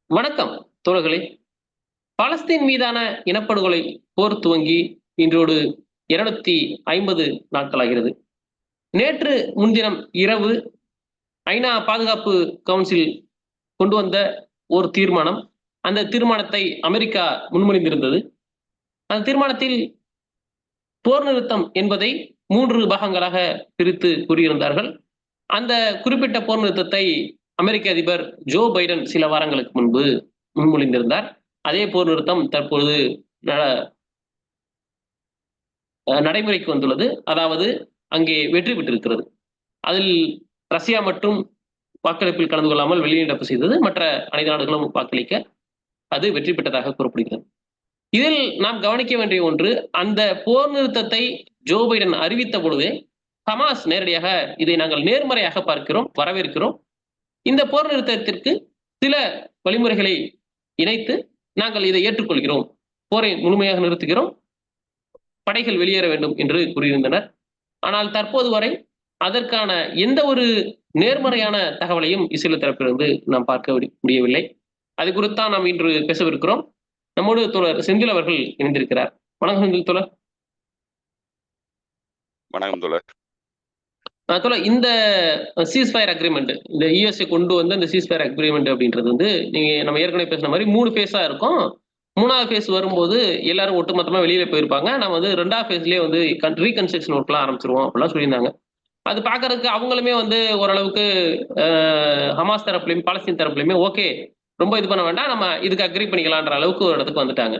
வணக்கம் தோழர்களே. பாலஸ்தீன் மீதான இனப்படுகொலை போர் துவங்கி இன்றோடு 250 நாட்களாகிறது. நேற்று முன்தினம் இரவு ஐநா பாதுகாப்பு கவுன்சில் கொண்டு வந்த ஒரு தீர்மானம். அந்த தீர்மானத்தை அமெரிக்கா முன்மொழிந்திருந்தது. அந்த தீர்மானத்தில் போர் நிறுத்தம் என்பதை 3 பாகங்களாக பிரித்து கூறியிருந்தார்கள். அந்த குறிப்பிட்ட போர் நிறுத்தத்தை அமெரிக்க அதிபர் ஜோ பைடன் சில வாரங்களுக்கு முன்பு முன்மொழிந்திருந்தார். அதே போர் நிறுத்தம் தற்பொழுது நடைமுறைக்கு வந்துள்ளது. அதாவது அங்கே வெற்றி பெற்றிருக்கிறது. அதில் ரஷ்யா மட்டும் வாக்களிப்பில் கலந்து கொள்ளாமல் வெளிநடப்பு செய்தது. மற்ற அனைத்து நாடுகளும் வாக்களிக்க அது வெற்றி பெற்றதாக கூறப்படுகிறது. இதில் நாம் கவனிக்க வேண்டிய ஒன்று, அந்த போர் நிறுத்தத்தை ஜோ பைடன் அறிவித்த பொழுதே ஹமாஸ் நேரடியாக இதை நாங்கள் நேர்மறையாக பார்க்கிறோம், வரவேற்கிறோம். இந்த போர் நிறுத்தத்திற்கு சில வழிமுறைகளை இணைத்து நாங்கள் இதை ஏற்றுக்கொள்கிறோம், போரை முழுமையாக நிறுத்துகிறோம், படைகள் வெளியேற வேண்டும் என்று கூறியிருந்தனர். ஆனால் தற்போது வரை அதற்கான எந்த ஒரு நேர்மறையான தகவலையும் இஸ்ரேல் தரப்பிலிருந்து நாம் பார்க்க முடியவில்லை. அது குறித்தான் நாம் இன்று பேசவிருக்கிறோம். நம்மோடு தோழர் செந்தில் அவர்கள் இணைந்திருக்கிறார். வணக்கம் செந்தில் தோழர். வணக்கம் தோழர். தோழர், இந்த சீஸ்ஃபயர் அக்ரிமெண்ட், இந்த யுஎஸ்ஏ கொண்டு வந்த இந்த சீஸ்ஃபயர் அக்ரிமெண்ட் அப்படின்றது வந்து நீங்க நம்ம ஏற்கனவே பேசின மாதிரி 3 ஃபேஸா இருக்கும். 3வது ஃபேஸ் வரும்போது எல்லாரும் ஒட்டுமொத்தமா வெளியில போயிருப்பாங்க. நம்ம வந்து 2வது ஃபேஸ்லயே வந்து ரீகன்ஸ்ட்ரக்ஷன் ஒர்க்லாம் ஆரம்பிச்சிருவோம் அப்படிலாம் சொல்லியிருந்தாங்க. அது பார்க்கறதுக்கு அவங்களுமே வந்து ஓரளவுக்கு ஹமாஸ் தரப்புலையும் பாலஸ்தீன் தரப்புலையுமே ஓகே, ரொம்ப இது பண்ண வேண்டாம், நம்ம இதுக்கு அக்ரி பண்ணிக்கலான்ற அளவுக்கு ஒரு இடத்துக்கு வந்துட்டாங்க.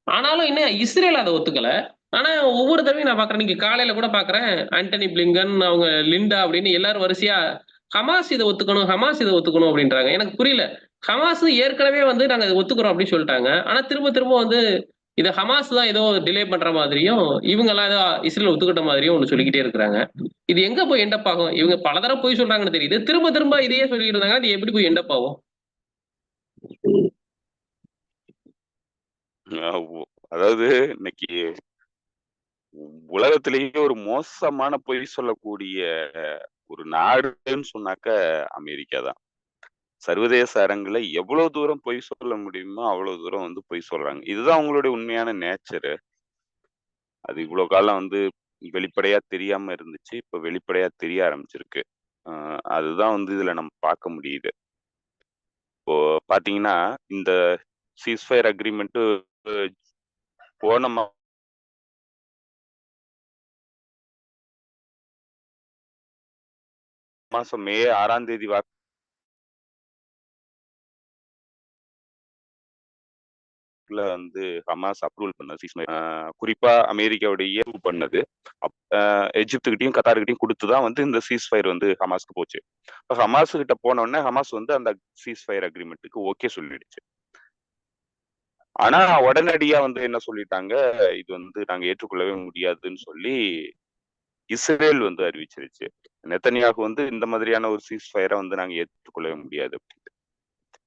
ஆனாலும் இன்னும் இஸ்ரேல் அதை ஒத்துக்கல. ஆனா ஒவ்வொரு தடவையும் நான் பாக்குறேன், இன்னைக்கு காலையில கூட பாக்குறேன், ஆண்டனி பிளிங்கன், அவங்க லிண்டா அப்படின்னு எல்லாரும் வரிசையா ஹமாஸ் இதை ஒத்துக்கணும், ஹமாஸ் இதை ஒத்துக்கணும் அப்படின்றாங்க. எனக்கு புரியல. ஹமாஸ் ஏற்கனவே வந்து நாங்க இதை ஒத்துக்கிறோம் அப்படின்னு சொல்லிட்டாங்க. ஆனா திரும்ப திரும்ப வந்து இதை ஹமாஸ் தான் ஏதோ டிலே பண்ற மாதிரியும், இவங்க எல்லாம் ஏதோ இஸ்ரேல் ஒத்துக்கிட்ட மாதிரியும் ஒண்ணு சொல்லிக்கிட்டே இருக்கிறாங்க. இது எங்க போய் எண்டப் ஆகும்? இவங்க பல தடவை போய் சொல்றாங்கன்னு தெரியுது, திரும்ப திரும்ப இதையே சொல்லிட்டு இருந்தாங்க. அது எப்படி போய் எண்டப் ஆகும்? அதாவது இன்னைக்கு உலகத்திலேயே ஒரு மோசமான பொய் சொல்லக்கூடிய ஒரு நாடுன்னு சொன்னாக்க அமெரிக்கா தான். சர்வதேச அரங்குல எவ்வளவு தூரம் பொய் சொல்ல முடியுமோ அவ்வளவு தூரம் வந்து பொய் சொல்றாங்க. இதுதான் அவங்களுடைய உண்மையான நேச்சரு. அது இவ்வளவு காலம் வந்து வெளிப்படையா தெரியாம இருந்துச்சு. இப்ப வெளிப்படையா தெரிய ஆரம்பிச்சிருக்கு. அதுதான் வந்து இதுல நம்ம பார்க்க முடியுது. இப்போ பாத்தீங்கன்னா, இந்த சீஸ்ஃபயர் அக்ரிமெண்ட் போன மாசம் மே 6ஆம் தேதி வந்து ஹமாஸ் அப்ரூவல் பண்ணது சீஸ்ஃபயர். குறிப்பா அமெரிக்காவுடைய பண்ணது. எஜிப்துகிட்டையும் கத்தார்கிட்டையும் கொடுத்துதான் வந்து இந்த சீஸ்ஃபயர் வந்து ஹமாஸ்க்கு போச்சு. ஹமாஸ் கிட்ட போன உடனே ஹமாஸ் வந்து அந்த சீஸ்ஃபயர் அக்ரிமெண்ட்டுக்கு ஓகே சொல்லிடுச்சு. ஆனா உடனடியா வந்து என்ன சொல்லிட்டாங்க, இது வந்து நாங்க ஏற்றுக்கொள்ளவே முடியாதுன்னு சொல்லி இஸ்ரேல் வந்து அறிவிச்சிருச்சு. நெத்தனியாகு வந்து இந்த மாதிரியான ஒரு சீஸ்ஃபயரை வந்து நாங்க ஏற்றுக்கொள்ளவே முடியாது,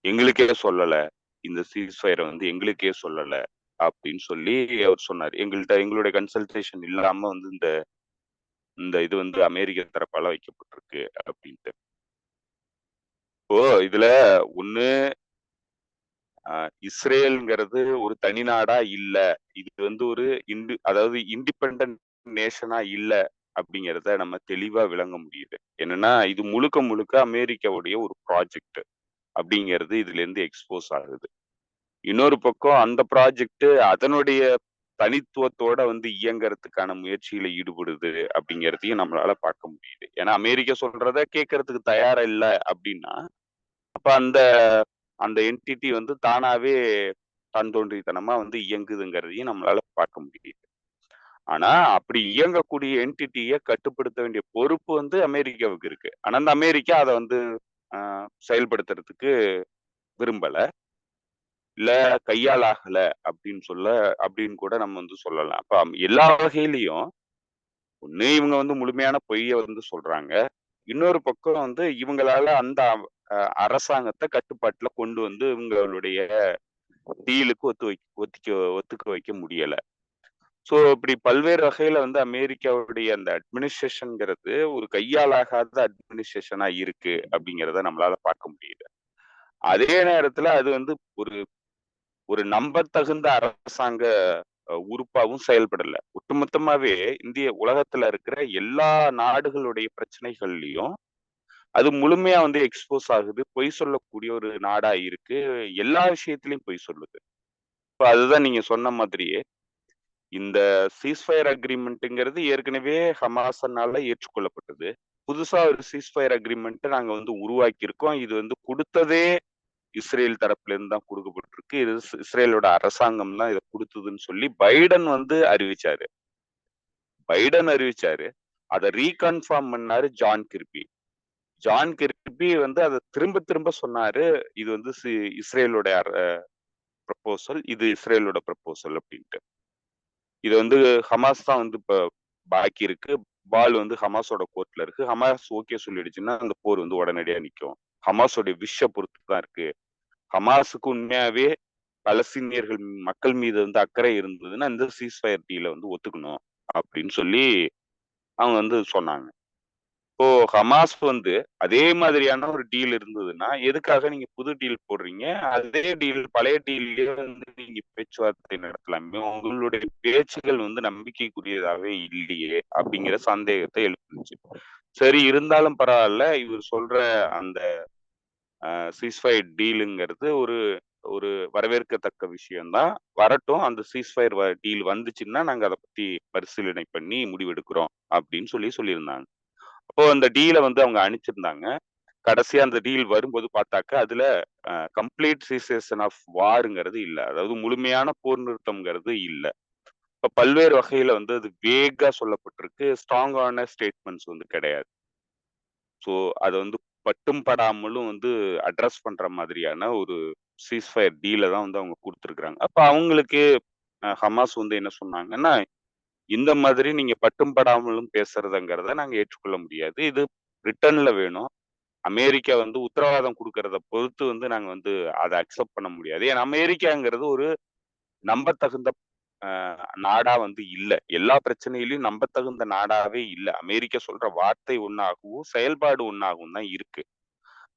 எங்களுக்கே சொல்லல, இந்த சீஸ்ஃபயரை வந்து எங்களுக்கே சொல்லல அப்படின்னு சொல்லி அவர் சொன்னார். எங்களுடைய கன்சல்டேஷன் இல்லாம வந்து இந்த இது வந்து அமெரிக்க தரப்பால வைக்கப்பட்டிருக்கு அப்படின்ட்டு. இப்போ இதுல ஒண்ணு இஸ்ரேல்ங்கிறது ஒரு தனி நாடா இல்ல, இது வந்து ஒரு அதாவது இண்டிபெண்டன்ட் நேஷனா இல்ல அப்படிங்கிறத நம்ம தெளிவா விளங்க முடியுது. என்னன்னா இது முழுக்க முழுக்க அமெரிக்காவுடைய ஒரு ப்ராஜெக்ட் அப்படிங்கிறது இதுல இருந்து எக்ஸ்போஸ் ஆகுது. இன்னொரு பக்கம் அந்த ப்ராஜெக்ட் அதனுடைய தனித்துவத்தோட வந்து இயங்குறதுக்கான முயற்சியில ஈடுபடுது அப்படிங்கிறதையும் நம்மளால பார்க்க முடியுது. ஏன்னா அமெரிக்கா சொல்றத கேட்கறதுக்கு தயாரா இல்ல அப்படின்னா, அப்ப அந்த அந்த என்டிட்டி வந்து தானாவே தான் தோன்றித்தனமா வந்து இயங்குதுங்கிறதையும் நம்மளால பார்க்க முடியுது. ஆனா அப்படி இயங்கக்கூடிய என்டிட்டியை கட்டுப்படுத்த வேண்டிய பொறுப்பு வந்து அமெரிக்காவுக்கு இருக்கு. ஆனா அந்த அமெரிக்கா அதை வந்து செயல்படுத்துறதுக்கு விரும்பல, இல்ல கையால் ஆகல அப்படின்னு கூட நம்ம வந்து சொல்லலாம். அப்ப எல்லா வகையிலையும் ஒண்ணு இவங்க வந்து முழுமையான பொய்ய வந்து சொல்றாங்க, இன்னொரு பக்கம் வந்து இவங்களால அந்த அரசாங்கத்தை கட்டுப்பாட்டுல கொண்டு வந்து இவங்களுடைய டீலுக்கு ஒத்துக்க வைக்க முடியல. சோ இப்படி பல்வேறு வகையில வந்து அமெரிக்காவுடைய அந்த அட்மினிஸ்ட்ரேஷன்ங்கிறது ஒரு கையாலாகாத அட்மினிஸ்ட்ரேஷனா இருக்கு அப்படிங்கிறத நம்மளால பார்க்க முடியுது. அதே நேரத்துல அது வந்து ஒரு ஒரு நம்பத்தகுந்த அரசாங்க உறுப்பாவும் செயல்படல. ஒட்டுமொத்தமாவே இந்திய உலகத்துல இருக்கிற எல்லா நாடுகளுடைய பிரச்சனைகள்லயும் அது முழுமையா வந்து எக்ஸ்போஸ் ஆகுது. பொய் சொல்லக்கூடிய ஒரு நாடா இருக்கு. எல்லா விஷயத்திலயும் பொய் சொல்லுது. இப்ப அதுதான் நீங்க சொன்ன மாதிரியே, இந்த சீஸ்ஃபயர் அக்ரீமென்ட்ங்கிறது ஏற்கனவே ஹமாஸனால ஏற்றுக்கொள்ளப்பட்டது. புதுசா ஒரு சீஸ்ஃபயர் அக்ரீமென்ட் நாங்க வந்து உருவாக்கியிருக்கோம். இது வந்து குடுத்ததே இஸ்ரேல் தரப்புல இருந்து தான் குடுக்கப்பட்டிருக்கு. இது இஸ்ரேலோட அரசாங்கம் தான் இத குடுத்ததுன்னு சொல்லி பைடன் வந்து அறிவிச்சாரு. அத ரீகன்ஃபார்ம் பண்ணாரு ஜான் கிர்பி. ஜான் கிர்பி வந்து அத திரும்ப திரும்ப சொன்னாரு. இது வந்து இஸ்ரேலோட ப்ரொபோசல். இது இஸ்ரேலோட ப்ரொபோசல் அப்டின்ட்டு. இது வந்து ஹமாஸ் தான் வந்து இப்ப பாக்கி இருக்கு. பால் வந்து ஹமாஸோட கோர்ட்ல இருக்கு. ஹமாஸ் ஓகே சொல்லிடுச்சுன்னா, அந்த போர் வந்து உடனடியா நிக்கும். ஹமாஸோட விஷ பொறுத்து தான் இருக்கு. ஹமாஸுக்கு உண்மையாவே பலஸ்தீனியர்கள் மக்கள் மீது வந்து அக்கறை இருந்ததுன்னா, இந்த சீஸ்ஃபயர் டீல வந்து ஒத்துக்கணும் அப்படின்னு சொல்லி அவங்க வந்து சொன்னாங்க. இப்போ ஹமாஸ் வந்து அதே மாதிரியான ஒரு டீல் இருந்ததுன்னா, எதுக்காக நீங்க புது டீல் போடுறீங்க? அதே டீல் பழைய டீல்லயே வந்து நீங்க பேச்சுவார்த்தை நடத்தலாமே. உங்களுடைய பேச்சுகள் வந்து நம்பிக்கைக்குரியதாவே இல்லையே! அப்படிங்கிற சந்தேகத்தை எழுப்புனுச்சு. சரி இருந்தாலும் பரவால்ல. இவர் சொல்ற அந்த சீஸ்ஃபயர் டீலுங்கிறது ஒரு ஒரு வரவேற்கத்தக்க விஷயம் தான். வரட்டும். அந்த சீஸ்ஃபயர் டீல் வந்துச்சுன்னா, நாங்க அத பத்தி பரிசீலனை பண்ணி முடிவெடுக்கிறோம் அப்படின்னு சொல்லியிருந்தாங்க. அப்போ அந்த டீல வந்து அவங்க அனுப்பிச்சிருந்தாங்க. கடைசியா அந்த டீல் வரும்போது பார்த்தாக்கா, அதுல கம்ப்ளீட் சீசேஷன் ஆஃப் வார்ங்கிறது இல்ல. அதாவது முழுமையான போர் நிறுத்தம்ங்கிறது இல்ல. இப்ப பல்வேறு வகையில வந்து அது வேகா சொல்லப்பட்டிருக்கு. ஸ்ட்ராங்கான ஸ்டேட்மெண்ட்ஸ் வந்து கிடையாது. ஸோ அத வந்து பட்டும் படாமலும் வந்து அட்ரஸ் பண்ற மாதிரியான ஒரு சீஸ்ஃபயர் டீல தான் வந்து அவங்க குடுத்துருக்காங்க. அப்ப அவங்களுக்கு ஹமாஸ் வந்து என்ன சொன்னாங்கன்னா, இந்த மாதிரி நீங்க பட்டும் படாமலும் பேசுறதுங்கிறத நாங்க ஏற்றுக்கொள்ள முடியாது. இது ரிட்டர்ன்ல வேணும். அமெரிக்கா வந்து உத்தரவாதம் குடுக்கறத பொறுத்து வந்து நாங்க வந்து அத அக்செப்ட் பண்ண முடியாது. ஏன்னா அமெரிக்காங்கிறது ஒரு நம்பத்தகுந்த அ நாடா வந்து இல்ல. எல்லா பிரச்சனையிலயும் நம்பத்தகுந்த நாடாவே இல்ல. அமெரிக்கா சொல்ற வார்த்தை ஒண்ணாகவும், செயல்பாடு ஒண்ணாகவும் தான் இருக்கு.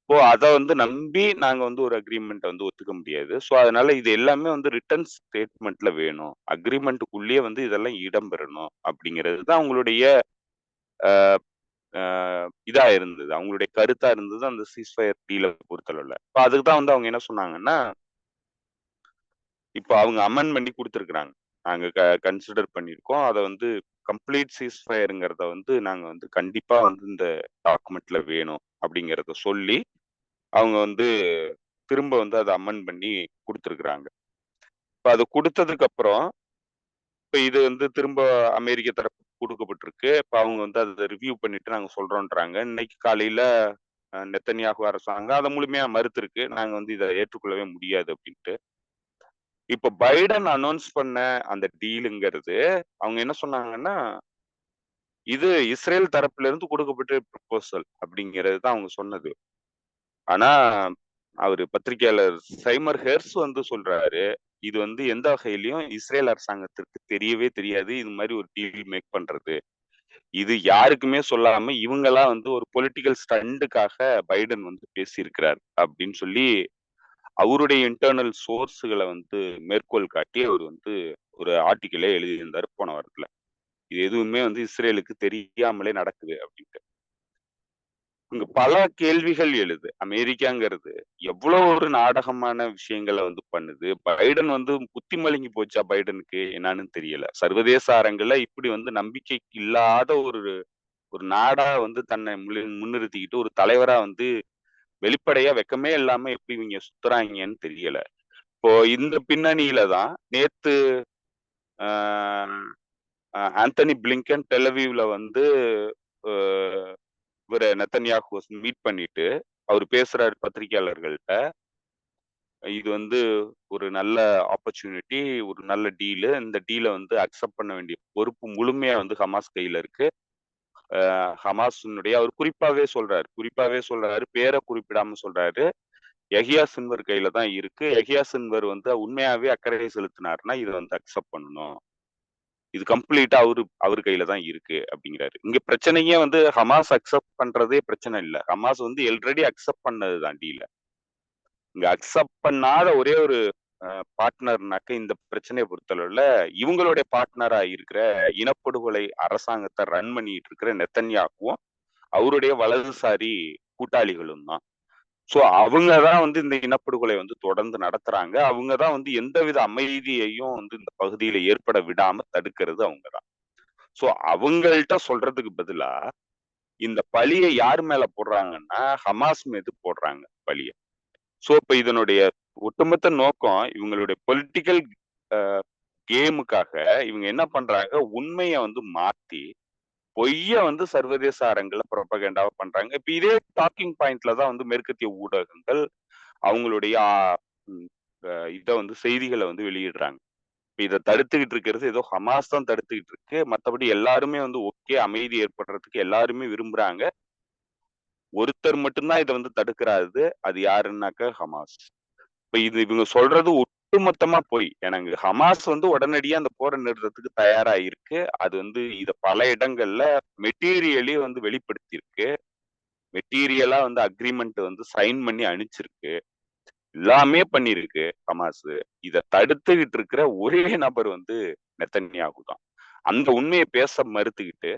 இப்போ அத வந்து நம்பி நாங்க வந்து ஒரு அக்ரீமென்ட்ட வந்து ஒத்துக்க முடியாது. ஸோ அதனால இது எல்லாமே வந்து ரிட்டர்ன் ஸ்டேட்மென்ட்ல வேணும். அக்ரீமென்ட்க்குள்ளேயே வந்து இதெல்லாம் இடம்பெறணும் அப்படிங்கிறது தான் அவங்களுடைய அ அ இதா இருந்தது. அவங்களுடைய கருத்தா இருந்தது அந்த சீஸ்ஃபயர் டீல பொறுத்தளவுல. இப்ப அதுக்கு தான் வந்து அவங்க என்ன சொன்னாங்கன்னா, இப்ப அவங்க அமெண்ட் பண்ணி குடுத்துருக்காங்க. நாங்க கன்சிடர் பண்ணியிருக்கோம். அத வந்து கம்ப்ளீட் சீஸ்ஃபயர்ங்கிறத வந்து நாங்க வந்து கண்டிப்பா வந்து இந்த டாக்குமெண்ட்ல வேணும் அப்படிங்கிறத சொல்லி, அவங்க வந்து திரும்ப வந்து அத அமெண்ட் பண்ணி குடுத்துருக்காங்க. இப்ப அது குடுத்ததுக்கு அப்புறம், இப்ப இது வந்து திரும்ப அமெரிக்க தரப்பு குடுக்கப்பட்டிருக்கு. இப்ப அவங்க வந்து அத ரிவ்யூ பண்ணிட்டு நாங்க சொல்றோம்ன்றாங்க. இன்னைக்கு காலையில நெத்தன்யாகு அரசாங்கம் அத முழுமையா மறுத்திருக்கு. நாங்க வந்து இத ஏற்றுக்கொள்ளவே முடியாது அப்டின்ட்டு. இப்ப பைடன் அனௌன்ஸ் பண்ண அந்த டீலுங்கிறது, அவங்க என்ன சொன்னாங்கன்னா, இது இஸ்ரேல் தரப்புல இருந்து குடுக்கப்பட்ட ப்ரொபோசல் அப்டிங்கிறது தான் அவங்க சொன்னது. ஆனா, அவரு பத்திரிக்கையாளர் சைமர் ஹெர்ஸ் வந்து சொல்றாரு, இது வந்து எந்த வகையிலயும் இஸ்ரேல் அரசாங்கத்திற்கு தெரியவே தெரியாது. இது மாரி ஒரு டீல் மேக் பண்றது. இது யாருக்குமே சொல்லாம இவங்களா வந்து ஒரு பொலிட்டிக்கல் ஸ்டண்டுக்காக பைடன் வந்து பேசியிருக்கிறார் அப்படின்னு சொல்லி அவருடைய இன்டர்னல் சோர்ஸ்களை வந்து மேற்கோள் காட்டி அவர் வந்து ஒரு ஆர்டிக்கிளே எழுதியிருந்தாரு போன வாரத்துல. இது எதுவுமே வந்து இஸ்ரேலுக்கு தெரியாமலே நடக்குது அப்படின்ட்டு. இங்க பல கேள்விகள் எழுது. அமெரிக்காங்கிறது எவ்வளவு ஒரு நாடகமான விஷயங்கள வந்து பண்ணுது. பைடன் வந்து புத்தி மழுங்கி போச்சா பைடனுக்கு என்னன்னு தெரியல. சர்வதேச அரங்குல இப்படி வந்து நம்பிக்கைக்கு இல்லாத ஒரு ஒரு நாடா வந்து தன்னை முன்னிறுத்திக்கிட்டு ஒரு தலைவரா வந்து வெளிப்படையா வெக்கமே இல்லாம எப்படி இவங்க சுத்துறாங்கன்னு தெரியல. இப்போ இந்த பின்னணியில தான் நேத்து ஆஹ் ஆந்தனி பிளிங்கன் டெலவீவ்ல வந்து இவரை நெத்தன்யாகு மீட் பண்ணிட்டு அவர் பேசுறாரு பத்திரிகையாளர்கள்ட்ட. இது வந்து ஒரு நல்ல ஆப்பர்ச்சுனிட்டி, ஒரு நல்ல டீலு. இந்த டீல வந்து அக்செப்ட் பண்ண வேண்டிய பொறுப்பு முழுமையா வந்து ஹமாஸ் கையில இருக்கு. ஹமாஸினுடைய அவர் குறிப்பாவே சொல்றாரு. பேரை குறிப்பிடாம சொல்றாரு. யஹியா சின்வர் கையில தான் இருக்கு. யஹியா சின்வர் வந்து உண்மையாவே அக்கறை செலுத்தினாருன்னா, இத வந்து அக்செப்ட் பண்ணணும். இது கம்ப்ளீட்டா அவரு கையில தான் இருக்கு அப்படிங்கிறாரு. இங்க பிரச்சனையே வந்து ஹமாஸ் அக்செப்ட் பண்றதே பிரச்சனை இல்ல. ஹமாஸ் வந்து ஆல்ரெடி அக்செப்ட் பண்ணது தான் டீல. இங்க அக்செப்ட் பண்ணாத ஒரே ஒரு பார்ட்னர்னாக்க இந்த பிரச்சனையை பொறுத்தளவுல இவங்களுடைய பார்ட்னரா இருக்கிற இனப்படுகொலை அரசாங்கத்தை ரன் பண்ணிட்டு இருக்கிற நெத்தன்யாகுவும் அவருடைய வலதுசாரி கூட்டாளிகளும் தான். சோ அவங்கதான் வந்து இந்த இனப்படுகொலை வந்து தொடர்ந்து நடத்துறாங்க. அவங்கதான் வந்து எந்தவித அமைதியையும் வந்து இந்த பகுதியில ஏற்பட விடாம தடுக்கிறது அவங்கதான். சோ அவங்கள்ட்ட சொல்றதுக்கு பதிலா இந்த பழியை யார் மேல போடுறாங்கன்னா ஹமாஸ் மீது போடுறாங்க பழிய. சோ இப்ப இதனுடைய ஒட்டுமொத்த நோக்கம் இவங்களுடைய பொலிட்டிக்கல் கேமுக்காக இவங்க என்ன பண்றாங்க, உண்மையை வந்து மாத்தி பொய்ய வந்து சர்வதேச அரங்குல புரொபகண்டாவா பண்றாங்க. இப்ப இதே டாக்கிங் பாயிண்ட்ல தான் வந்து மேற்கத்திய ஊடகங்கள் அவங்களுடைய இத வந்து செய்திகளை வந்து வெளியிடுறாங்க. இப்ப இதை தடுத்துக்கிட்டு இருக்கிறது ஏதோ ஹமாஸ் தான் தடுத்துக்கிட்டு இருக்கு. மத்தபடி எல்லாருமே வந்து ஓகே அமைதி ஏற்படுறதுக்கு எல்லாருமே விரும்புறாங்க. ஒருத்தர் மட்டும்தான் இதை வந்து தடுக்கிறாரு. அது யாருன்னாக்க ஹமாஸ். இப்ப இது இவங்க சொல்றது ஒட்டுமொத்தமா போய் எனக்கு ஹமாஸ் வந்து உடனடியா அந்த போரை நிறுத்தத்துக்கு தயாரா இருக்கு. அது வந்து இத பல இடங்கள்ல மெட்டீரியலி வந்து வெளிப்படுத்தியிருக்கு. மெட்டீரியலா வந்து அக்ரிமெண்ட் வந்து சைன் பண்ணி அனுப்பிச்சிருக்கு. எல்லாமே பண்ணிருக்கு ஹமாஸ். இத தடுத்துக்கிட்டு இருக்கிற ஒரே நபர் வந்து நெத்தன்யாகு தான். அந்த உண்மையை பேச மறுத்துக்கிட்டு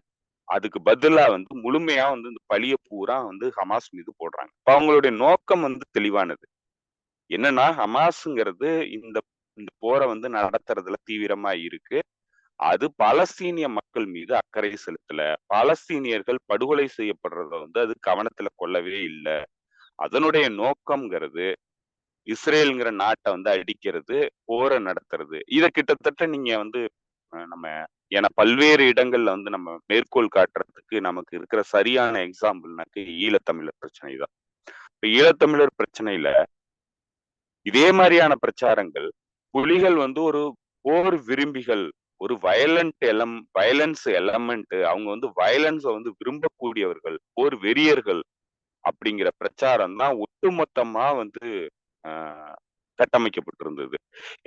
அதுக்கு பதிலா வந்து முழுமையா வந்து இந்த பழிய பூரா வந்து ஹமாஸ் மீது போடுறாங்க. இப்ப அவங்களுடைய நோக்கம் வந்து தெளிவானது. என்னன்னா ஹமாஸ்ங்கிறது இந்த இந்த போரை வந்து நடத்துறதுல தீவிரமா இருக்கு. அது பாலஸ்தீனிய மக்கள் மீது அக்கறை செலுத்தல. பாலஸ்தீனியர்கள் படுகொலை செய்யப்படுறத வந்து அது கவனத்துல கொள்ளவே இல்லை. அதனுடைய நோக்கம்ங்கிறது இஸ்ரேல்ங்கிற நாட்டை வந்து அடிக்கிறது, போரை நடத்துறது. இத கிட்டத்தட்ட நீங்க வந்து நம்ம ஏன்னா பல்வேறு இடங்கள்ல வந்து நம்ம மேற்கோள் காட்டுறதுக்கு நமக்கு இருக்கிற சரியான எக்ஸாம்பிள்னாக்கு ஈழத்தமிழர் பிரச்சனை தான். இப்ப ஈழத்தமிழர் பிரச்சனையில இதே மாதிரியான பிரச்சாரங்கள் புலிகள் வந்து ஒரு போர் விரும்பிகள், ஒரு வயலன்ஸ் எலமெண்ட், அவங்க வந்து வயலன்ஸை வந்து விரும்பக்கூடியவர்கள், போர் வெறியர்கள் அப்படிங்கிற பிரச்சாரம் தான் ஒட்டுமொத்தமா வந்து கட்டமைக்கப்பட்டிருந்தது.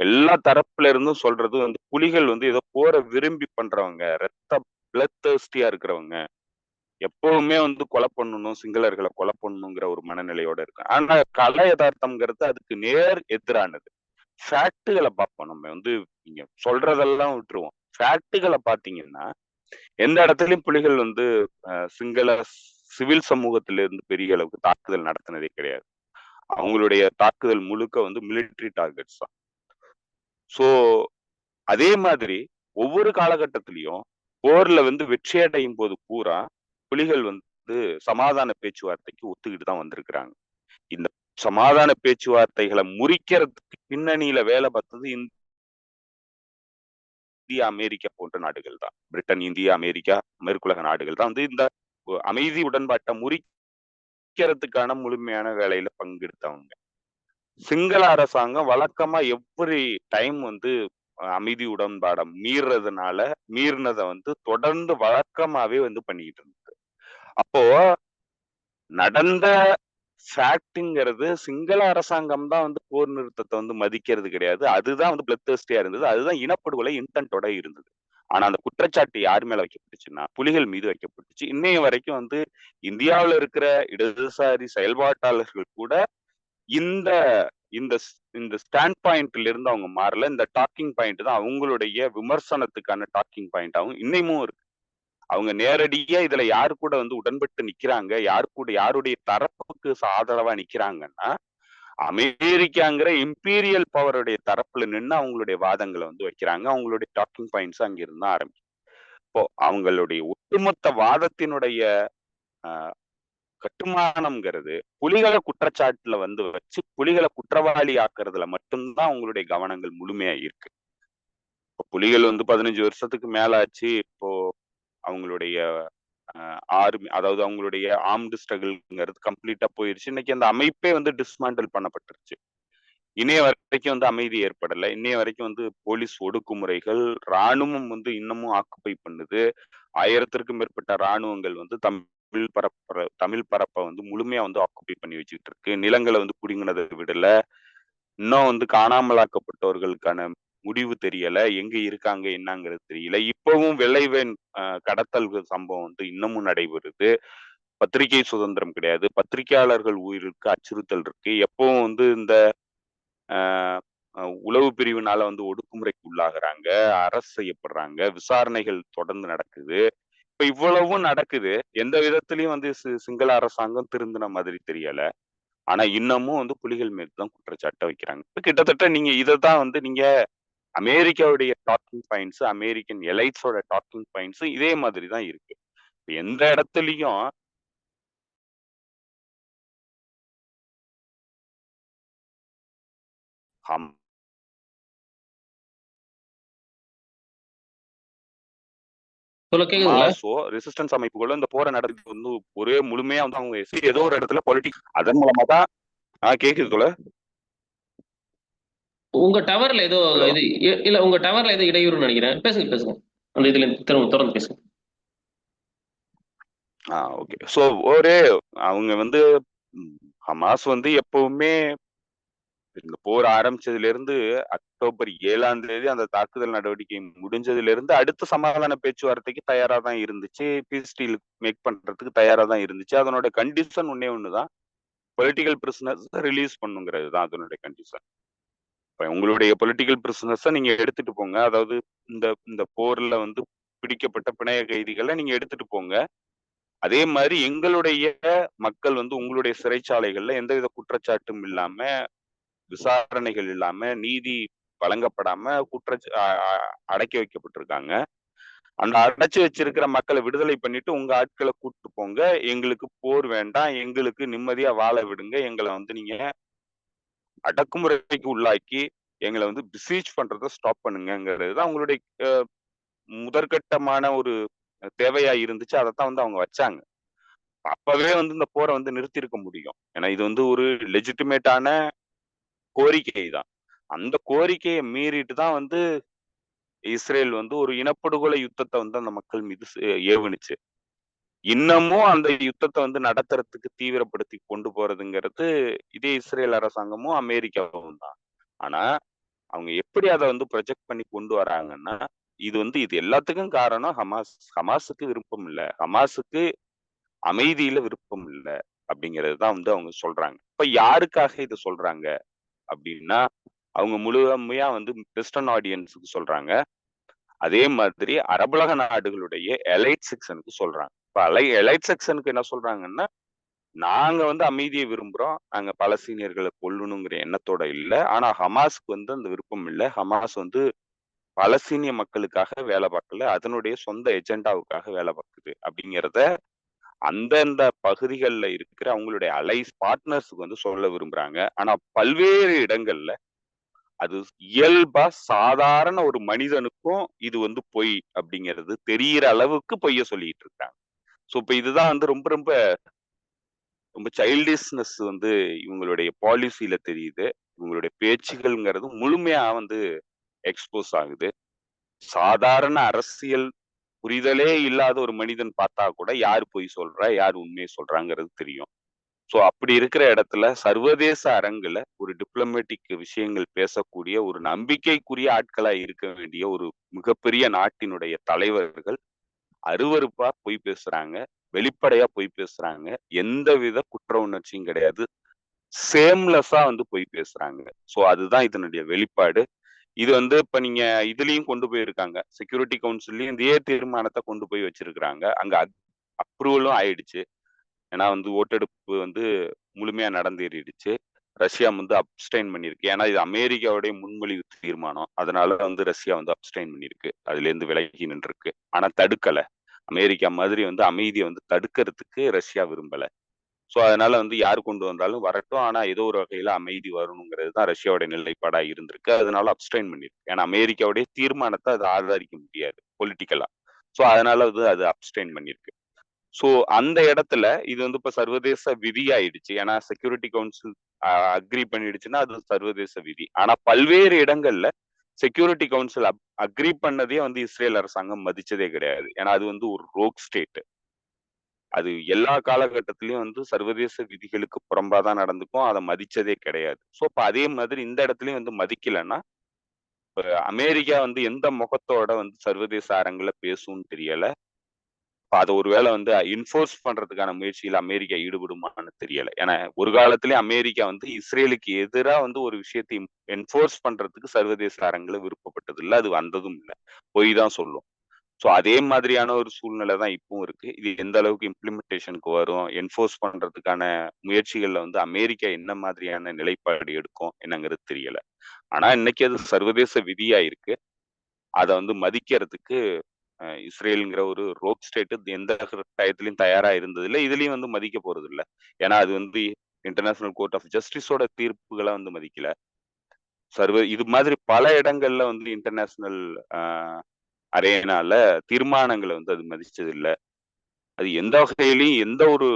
எல்லா தரப்புல இருந்தும் சொல்றது வந்து புலிகள் வந்து ஏதோ போரை விரும்பி பண்றவங்க, பிளட் தர்ஸ்டியா இருக்கிறவங்க, எப்பவுமே வந்து கொலை பண்ணணும், சிங்களர்களை கொலை பண்ணணுங்கிற ஒரு மனநிலையோட இருக்கு. ஆனா கல யதார்த்தம்ங்கிறது அதுக்கு நேர் எதிரானது. ஃபேக்டுகளை பார்ப்போம். நம்ம வந்து நீங்க சொல்றதெல்லாம் விட்டுருவோம். ஃபேக்டுகளை பார்த்தீங்கன்னா எந்த இடத்துலயும் புலிகள் வந்து சிங்கள சிவில் சமூகத்திலிருந்து பெரிய அளவுக்கு தாக்குதல் நடத்தினதே கிடையாது. அவங்களுடைய தாக்குதல் முழுக்க வந்து மிலிட்டரி டார்கெட்ஸ் தான். சோ அதே மாதிரி ஒவ்வொரு காலகட்டத்திலையும் போர்ல வந்து வெற்றி அடையும் போது பூரா புலிகள் வந்து சமாதான பேச்சுவார்த்தைக்கு ஒத்துக்கிட்டு தான் வந்திருக்கிறாங்க. இந்த சமாதான பேச்சுவார்த்தைகளை முறிக்கிறதுக்கு பின்னணியில வேலை பார்த்தது இந்தியா, அமெரிக்கா போன்ற நாடுகள் தான். பிரிட்டன், இந்தியா, அமெரிக்கா, மேற்குலக நாடுகள் தான் வந்து இந்த அமைதி உடன்பாட்டை முறிக்கிறதுக்கான முழுமையான வேலையில பங்கெடுத்தவங்க. சிங்கள அரசாங்கம் வழக்கமா எவ்ரி டைம் வந்து அமைதி உடன்பாடை மீறினதை வந்து தொடர்ந்து வழக்கமாவே வந்து பண்ணிக்கிட்டு இருந்தது. அப்போ நடந்த ஃபேக்ட்ங்கிறது சிங்கள அரசாங்கம் தான் வந்து போர் நிறுத்தத்தை வந்து மதிக்கிறது கிடையாது. அதுதான் வந்து பிளட் தர்ஸ்டியா இருந்தது. அதுதான் இனப்படுகொலை இன்டென்ட்டோட இருந்தது. ஆனா அந்த குற்றச்சாட்டு யார் மேல வைக்கப்பட்டுச்சுன்னா புலிகள் மீது வைக்கப்பட்டுச்சு. இன்னைய வரைக்கும் வந்து இந்தியாவில் இருக்கிற இடதுசாரி செயல்பாட்டாளர்கள் கூட இந்த இந்த இந்த ஸ்டாண்ட் பாயிண்ட்ல இருந்து அவங்க மாறல. இந்த டாக்கிங் பாயிண்ட் தான் அவங்களுடைய விமர்சனத்துக்கான டாக்கிங் பாயிண்டாகவும் இன்னமும் இருக்கு. அவங்க நேரடியா இதுல யாரு கூட வந்து உடன்பட்டு நிக்கிறாங்க, யாருடைய தரப்புக்கு ஆதரவா நிக்கிறாங்கன்னா அமெரிக்காங்கிற இம்பீரியல் பவருடைய தரப்புல நின்று அவங்களுடைய வாதங்களை வந்து வைக்கிறாங்க. அவங்களுடைய டாக்கிங் பாயிண்ட்ஸ் அங்க இருந்தா ஆரம்பிக்கும். இப்போ அவங்களுடைய ஒட்டுமொத்த வாதத்தினுடைய கட்டுமானம்ங்கிறது புலிகளை குற்றச்சாட்டுல வந்து வச்சு புலிகளை குற்றவாளி ஆக்குறதுல மட்டும்தான் அவங்களுடைய கவனங்கள் முழுமையா இருக்கு. இப்போ புலிகள் வந்து 15 வருஷத்துக்கு மேல ஆச்சு. இப்போ அவங்களுடைய ஆர்மி, அதாவது அவங்களுடைய ஆர்ம்டு ஸ்ட்ரகிள்ங்கிறது கம்ப்ளீட்டா போயிருச்சு. இன்னைக்கு அந்த அமைப்பே வந்து டிஸ்மாண்டில் பண்ணப்பட்டுருச்சு. இன்னைய வரைக்கும் வந்து அமைதி ஏற்படல. இன்னைய வரைக்கும் வந்து போலீஸ் ஒடுக்குமுறைகள், ராணுவம் வந்து இன்னமும் ஆக்குப்பை பண்ணுது. 1000த்திற்கும் மேற்பட்ட ராணுவங்கள் வந்து தமிழ் பரப்பை வந்து முழுமையா வந்து ஆக்குப்பை பண்ணி வச்சுக்கிட்டு இருக்கு. நிலங்களை வந்து புடுங்கினதை விடல. இன்னும் வந்து காணாமலாக்கப்பட்டவர்களுக்கான முடிவு தெரியல. எங்க இருக்காங்க என்னங்கிறது தெரியல. இப்பவும் வெள்ளைவேன் கடத்தல் சம்பவம் வந்து இன்னமும் நடைபெறுது. பத்திரிகை சுதந்திரம் கிடையாது, பத்திரிகையாளர்கள் உயிருக்கு அச்சுறுத்தல் இருக்கு, எப்பவும் வந்து இந்த உளவு பிரிவினால வந்து ஒடுக்குமுறைக்கு உள்ளாகுறாங்க, அரசு செய்யப்படுறாங்க, விசாரணைகள் தொடர்ந்து நடக்குது. இப்ப இவ்வளவும் நடக்குது, எந்த விதத்திலயும் வந்து சிங்கள அரசாங்கம் திருந்தின மாதிரி தெரியல. ஆனா இன்னமும் வந்து புலிகள் மீது தான் குற்றச்சாட்டை வைக்கிறாங்க. இப்ப கிட்டத்தட்ட நீங்க இதைதான் வந்து நீங்க அமெரிக்காவுடைய டாக்கிங் பாயிண்ட்ஸ், அமெரிக்கன் எலைட்ஸோட டாக்கிங் பாயிண்ட்ஸ் இதே மாதிரி தான் இருக்கு. எந்த இடத்துலயும் கேக்குதுங்களா? ஹமாஸோ ரெசிஸ்டன்ஸ் அமைப்புகளோ இந்த போரை நடத்தி வந்து ஒரே முழுமையா வந்து அவங்க ஏதோ ஒரு இடத்துல பொலிட்டிக்ஸ் அதன் மூலமா தான் கேக்குது தோல. உங்க டவர்ல ஏதோ இது இல்ல, உங்க டவர்ல ஏதோ இடையூறு நினைக்கிறேன். பேசுங்க பேசுங்க, அந்த இதுல திரும்ப தொடர்ந்து பேசுங்க. ஓகே. சோ ஒரே அவங்க வந்து ஹமாஸ் வந்து எப்பவுமே இந்த போர் ஆரம்பிச்சதுல இருந்து அக்டோபர் 7ஆம் தேதி அந்த தாக்குதல் நடவடிக்கை முடிஞ்சதுல இருந்து அடுத்த சமாதான பேச்சுவார்த்தைக்கு தயாரா தான் இருந்துச்சு, பீஸ் டீல் மேக் பண்றதுக்கு தயாரா தான் இருந்துச்சு. அதனோட கண்டிஷன் ஒன்னே ஒண்ணுதான், பொலிட்டிக்கல் பிரிசனர்ஸ் ரிலீஸ் பண்ணுங்கிறது தான் அதனுடைய கண்டிஷன். உங்களுடைய பொலிட்டிக்கல் பிரிசனர்ஸை நீங்க எடுத்துட்டு போங்க, அதாவது இந்த இந்த போர்ல வந்து பிடிக்கப்பட்ட பிணைய கைதிகளை நீங்க எடுத்துட்டு போங்க. அதே மாதிரி எங்களுடைய மக்கள் வந்து உங்களுடைய சிறைச்சாலைகள்ல எந்தவித குற்றச்சாட்டும் இல்லாம, விசாரணைகள் இல்லாம, நீதி வழங்கப்படாம அடக்கி வைக்கப்பட்டிருக்காங்க. அந்த அடைச்சு வச்சிருக்கிற மக்களை விடுதலை பண்ணிட்டு உங்க ஆட்களை கூட்டு போங்க, எங்களுக்கு போர் வேண்டாம், எங்களுக்கு நிம்மதியா வாழ விடுங்க, எங்களை வந்து நீங்க அடக்குமுறைக்கு உள்ளாக்கி எங்களை வந்து பிசீச் பண்றதை ஸ்டாப் பண்ணுங்கிறது தான் அவங்களுடைய முதற்கட்டமான ஒரு தேவையா இருந்துச்சு. அதைத்தான் வந்து அவங்க வச்சாங்க. அப்பவே வந்து இந்த போரை வந்து நிறுத்தி இருக்க முடியும். ஏன்னா இது வந்து ஒரு லெஜிட்டிமேட்டான கோரிக்கை தான். அந்த கோரிக்கையை மீறிட்டு தான் வந்து இஸ்ரேல் வந்து ஒரு இனப்படுகொலை யுத்தத்தை வந்து அந்த மக்கள் மீது ஏவுனுச்சு. இன்னமும் அந்த யுத்தத்தை வந்து நடத்துறதுக்கு தீவிரப்படுத்தி கொண்டு போறதுங்கிறது இதே இஸ்ரேல் அரசாங்கமும் அமெரிக்காவும் தான். ஆனா அவங்க எப்படி அதை வந்து ப்ரொஜெக்ட் பண்ணி கொண்டு வராங்கன்னா, இது வந்து இது எல்லாத்துக்கும் காரணம் ஹமாஸ். ஹமாஸுக்கு விருப்பம் இல்ல, ஹமாஸுக்கு அமைதியில விருப்பம் இல்ல அப்படிங்கிறது தான் வந்து அவங்க சொல்றாங்க. இப்ப யாருக்காக இதை சொல்றாங்க அப்படின்னா, அவங்க முழுமையா வந்து வெஸ்டர்ன் ஆடியன்ஸுக்கு சொல்றாங்க. அதே மாதிரி அரபுலக நாடுகளுடைய எலைட் செக்ஷனுக்கு சொல்றாங்க. இப்ப எலைட் செக்ஷனுக்கு என்ன சொல்றாங்கன்னா, நாங்க வந்து அமைதியை விரும்புறோம், நாங்க பலஸ்தீனியர்களை கொல்லணுங்கிற எண்ணத்தோட இல்ல. ஆனா ஹமாஸ்க்கு வந்து அந்த விருப்பம் இல்ல. ஹமாஸ் வந்து பலஸ்தீனிய மக்களுக்காக வேலை பார்க்கல, அதனுடைய சொந்த எஜெண்டாவுக்காக வேலை பார்க்குது அப்படிங்கிறத அந்தந்த பகுதிகளில் இருக்கிற அவங்களுடைய அலைஸ் பார்ட்னர்ஸுக்கு வந்து சொல்ல விரும்புறாங்க. ஆனா பல்வேறு இடங்கள்ல அது இயல்பா சாதாரண ஒரு மனிதனுக்கும் இது வந்து பொய் அப்படிங்கிறது தெரியிற அளவுக்கு பொய்ய சொல்லிட்டு இருக்காங்க. ஸோ இப்ப இதுதான் வந்து ரொம்ப ரொம்ப ரொம்ப சைல்டிஷ்னஸ் வந்து இவங்களுடைய பாலிசியில தெரியுது. இவங்களுடைய பேச்சுகள்ங்கிறது முழுமையா வந்து எக்ஸ்போஸ் ஆகுது. சாதாரண அரசியல் புரிதலே இல்லாத ஒரு மனிதன் பார்த்தா கூட யார் பொய் சொல்றா, யார் உண்மையை சொல்றாங்கிறது தெரியும். சோ அப்படி இருக்கிற இடத்துல சர்வதேச அரங்குல ஒரு டிப்ளமேட்டிக் விஷயங்கள் பேசக்கூடிய ஒரு நம்பிக்கைக்குரிய ஆட்களா இருக்க வேண்டிய ஒரு மிகப்பெரிய நாட்டினுடைய தலைவர்கள் அருவருப்பா பொய் பேசுறாங்க, வெளிப்படையா பொய் பேசுறாங்க, எந்தவித குற்ற உணர்ச்சியும் கிடையாது, சேம்லெஸ்ஸா வந்து பொய் பேசுறாங்க. சோ அதுதான் இதனுடைய வெளிப்பாடு. இது வந்து இப்ப நீங்க இதுலயும் கொண்டு போயிருக்காங்க, செக்யூரிட்டி கவுன்சில்லயும் இதே தீர்மானத்தை கொண்டு போய் வச்சிருக்கிறாங்க. அங்க அப்ரூவலும் ஆயிடுச்சு. ஏன்னா வந்து ஓட்டெடுப்பு வந்து முழுமையா நடந்தேறிடுச்சு. ரஷ்யா வந்து அப்ஸ்டைன் பண்ணிருக்கு. ஏன்னா இது அமெரிக்காவுடைய முன்மொழிவு தீர்மானம். அதனால வந்து ரஷ்யா வந்து அப்ஸ்டைன் பண்ணிருக்கு, அதுல இருந்து விலகி நின்றுருக்கு. ஆனா தடுக்கல. அமெரிக்கா மாதிரி வந்து அமைதியை வந்து தடுக்கிறதுக்கு ரஷ்யா விரும்பல. சோ அதனால வந்து யார் கொண்டு வந்தாலும் வரட்டும், ஆனா ஏதோ ஒரு வகையில அமைதி வரணுங்கிறது தான் ரஷ்யாவோட நிலைப்பாடா இருந்திருக்கு. அதனால அப்ஸ்டைன் பண்ணிருக்கு. ஏன்னா அமெரிக்காவுடைய தீர்மானத்தை அதை ஆதரிக்க முடியாது பொலிட்டிக்கலா. சோ அதனால வந்து அது அப்ஸ்டைன் பண்ணிருக்கு. சோ அந்த இடத்துல இது வந்து இப்ப சர்வதேச விதி ஆயிடுச்சு. ஏன்னா செக்யூரிட்டி கவுன்சில் அக்ரி பண்ணிடுச்சுன்னா அது சர்வதேச விதி. ஆனா பல்வேறு இடங்கள்ல செக்யூரிட்டி கவுன்சில் அக்ரி பண்ணதே வந்து இஸ்ரேல் அரசாங்கம் மதிச்சதே கிடையாது. ஏன்னா அது வந்து ஒரு ரோக் ஸ்டேட். அது எல்லா காலகட்டத்திலயும் வந்து சர்வதேச விதிகளுக்கு புறம்பாதான் நடந்துக்கும், அதை மதிச்சதே கிடையாது. சோ இப்ப அதே மாதிரி இந்த இடத்துலயும் வந்து மதிக்கலைன்னா அமெரிக்கா வந்து எந்த முகத்தோட வந்து சர்வதேச அரங்குல பேசும்னு தெரியல. அதை ஒருவேளை வந்து இன்ஃபோர்ஸ் பண்றதுக்கான முயற்சியில அமெரிக்கா ஈடுபடுமான்னு தெரியல. ஏன்னா ஒரு காலத்திலேயே அமெரிக்கா வந்து இஸ்ரேலுக்கு எதிராக வந்து ஒரு விஷயத்தை என்ஃபோர்ஸ் பண்றதுக்கு சர்வதேச அரங்குல விருப்பப்பட்டது இல்லை, அது வந்ததும் இல்லை, பொய் தான் சொல்லும். ஸோ அதே மாதிரியான ஒரு சூழ்நிலை தான் இப்பவும் இருக்கு. இது எந்த அளவுக்கு இம்ப்ளிமெண்டேஷனுக்கு வரும், என்ஃபோர்ஸ் பண்றதுக்கான முயற்சிகள்ல வந்து அமெரிக்கா என்ன மாதிரியான நிலைப்பாடு எடுக்கும் என்னங்கிறது தெரியல. ஆனா இன்னைக்கு அது சர்வதேச விதியா இருக்கு. அதை வந்து மதிக்கிறதுக்கு இஸ்ரேலுங்கிற ஒரு ரோப் ஸ்டேட் எந்த டயத்திலையும் தயாரா இருந்தது இல்லை, இதுலயும் வந்து மதிக்க போறது இல்லை. ஏன்னா அது வந்து இன்டர்நேஷனல் கோர்ட் ஆஃப் ஜஸ்டிஸோட தீர்ப்புகளை வந்து மதிக்கல. இது மாதிரி பல இடங்கள்ல வந்து இன்டர்நேஷனல் அரேனால தீர்மானங்களை வந்து அது மதிச்சது இல்லை. அது எந்த வகையிலையும் எந்த ஒரு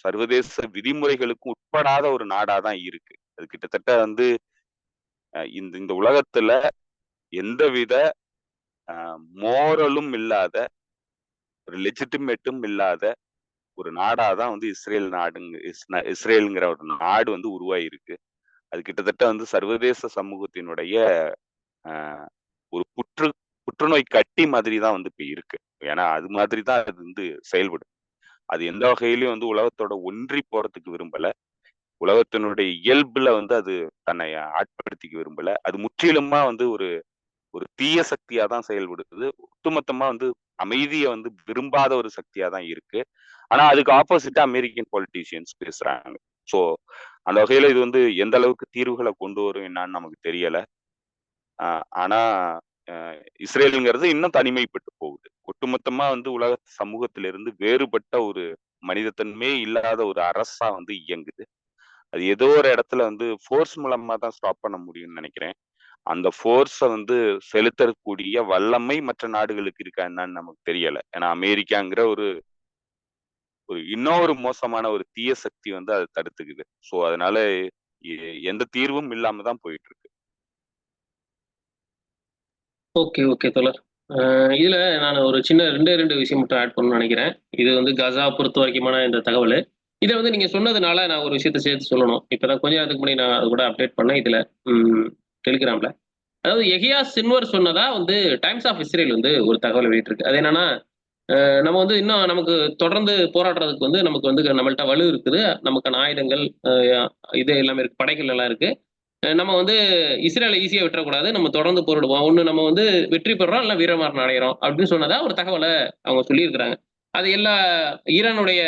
சர்வதேச விதிமுறைகளுக்கும் உட்படாத ஒரு நாடா தான் இருக்கு. அது கிட்டத்தட்ட வந்து இந்த இந்த உலகத்துல எந்தவித மோரலும் இல்லாத, ஒரு லெஜிட்டிமேட்டும் இல்லாத ஒரு நாடா தான் வந்து இஸ்ரேலுங்கிற ஒரு நாடு வந்து உருவாயிருக்கு. அது கிட்டத்தட்ட வந்து சர்வதேச சமூகத்தினுடைய ஒரு புற்றுநோய் கட்டி மாதிரி தான் வந்து இப்ப இருக்கு. ஏன்னா அது மாதிரி தான் அது வந்து செயல்படும். அது எந்த வகையிலயும் வந்து உலகத்தோட ஒன்றி போறதுக்கு விரும்பல. உலகத்தினுடைய இயல்புல வந்து அது தன்னை ஆட்படுத்திக்க விரும்பல. அது முற்றிலுமா வந்து ஒரு ஒரு தீய சக்தியா தான் செயல்படுது. ஒட்டுமொத்தமா வந்து அமைதியை வந்து விரும்பாத ஒரு சக்தியா தான் இருக்கு. ஆனா அதுக்கு ஆப்போசிட்டா அமெரிக்கன் பொலிட்டீஷியன்ஸ் பேசுறாங்க. ஸோ அந்த வகையில இது வந்து எந்த அளவுக்கு தீர்வுகளை கொண்டு வரும் என்னன்னு நமக்கு தெரியல. ஆனா இஸ்ரேலுங்கிறது இன்னும் தனிமைப்பட்டு போகுது. ஒட்டுமொத்தமா வந்து உலக சமூகத்திலிருந்து வேறுபட்ட ஒரு மனிதத்தன்மையே இல்லாத ஒரு அரசா வந்து இயங்குது. அது ஏதோ ஒரு இடத்துல வந்து ஃபோர்ஸ் மூலமா தான் ஸ்டாப் பண்ண முடியும்னு நினைக்கிறேன். அந்த ஃபோர்ஸை வந்து செலுத்தக்கூடிய வல்லமை மற்ற நாடுகளுக்கு இருக்கா என்னன்னு நமக்கு தெரியல. ஏன்னா அமெரிக்காங்கிற ஒரு ஒரு இன்னொரு மோசமான ஒரு தீய சக்தி வந்து அதை தடுத்துக்குது. ஸோ அதனால எந்த தீர்வும் இல்லாம தான் போயிட்டு இருக்கு. ஓகே, ஓகே தோழர். இதுல நான் ஒரு சின்ன ரெண்டு விஷயம் மட்டும் ஆட் பண்ணணும்னு நினைக்கிறேன். இது வந்து கசா பொறுத்த வரைக்குமான இந்த தகவல். இதை வந்து நீங்க சொன்னதுனால நான் ஒரு விஷயத்த சேர்த்து சொல்லணும். இப்பதான் கொஞ்ச நேரத்துக்கு முன்னாடி நான் அது கூட அப்டேட் பண்ணேன் இதுல டெலிகிராம்ல. அதாவது எஹியா சின்வர் சொன்னதா வந்து டைம்ஸ் ஆஃப் இஸ்ரேல் வந்து ஒரு தகவல் வெளியிட்டிருக்கு. அது என்னன்னா, நம்ம வந்து இன்னும் நமக்கு தொடர்ந்து போராடுறதுக்கு வந்து நமக்கு வந்து நம்மள்ட்ட வலு இருக்குது. நமக்கான ஆயுதங்கள் இது எல்லாமே இருக்கு, படைகள் எல்லாம் இருக்கு. நம்ம வந்து இஸ்ரேலை ஈஸியா விட்டுறக்கூடாது. நம்ம தொடர்ந்து போரிடுவோம். ஒண்ணு நம்ம வந்து வெற்றி பெறோம், இல்ல வீரமரணம் அடைகிறோம் அப்படின்னு சொன்னதா ஒரு தகவலை அவங்க சொல்லியிருக்கிறாங்க. அது எல்லா ஈரானுடைய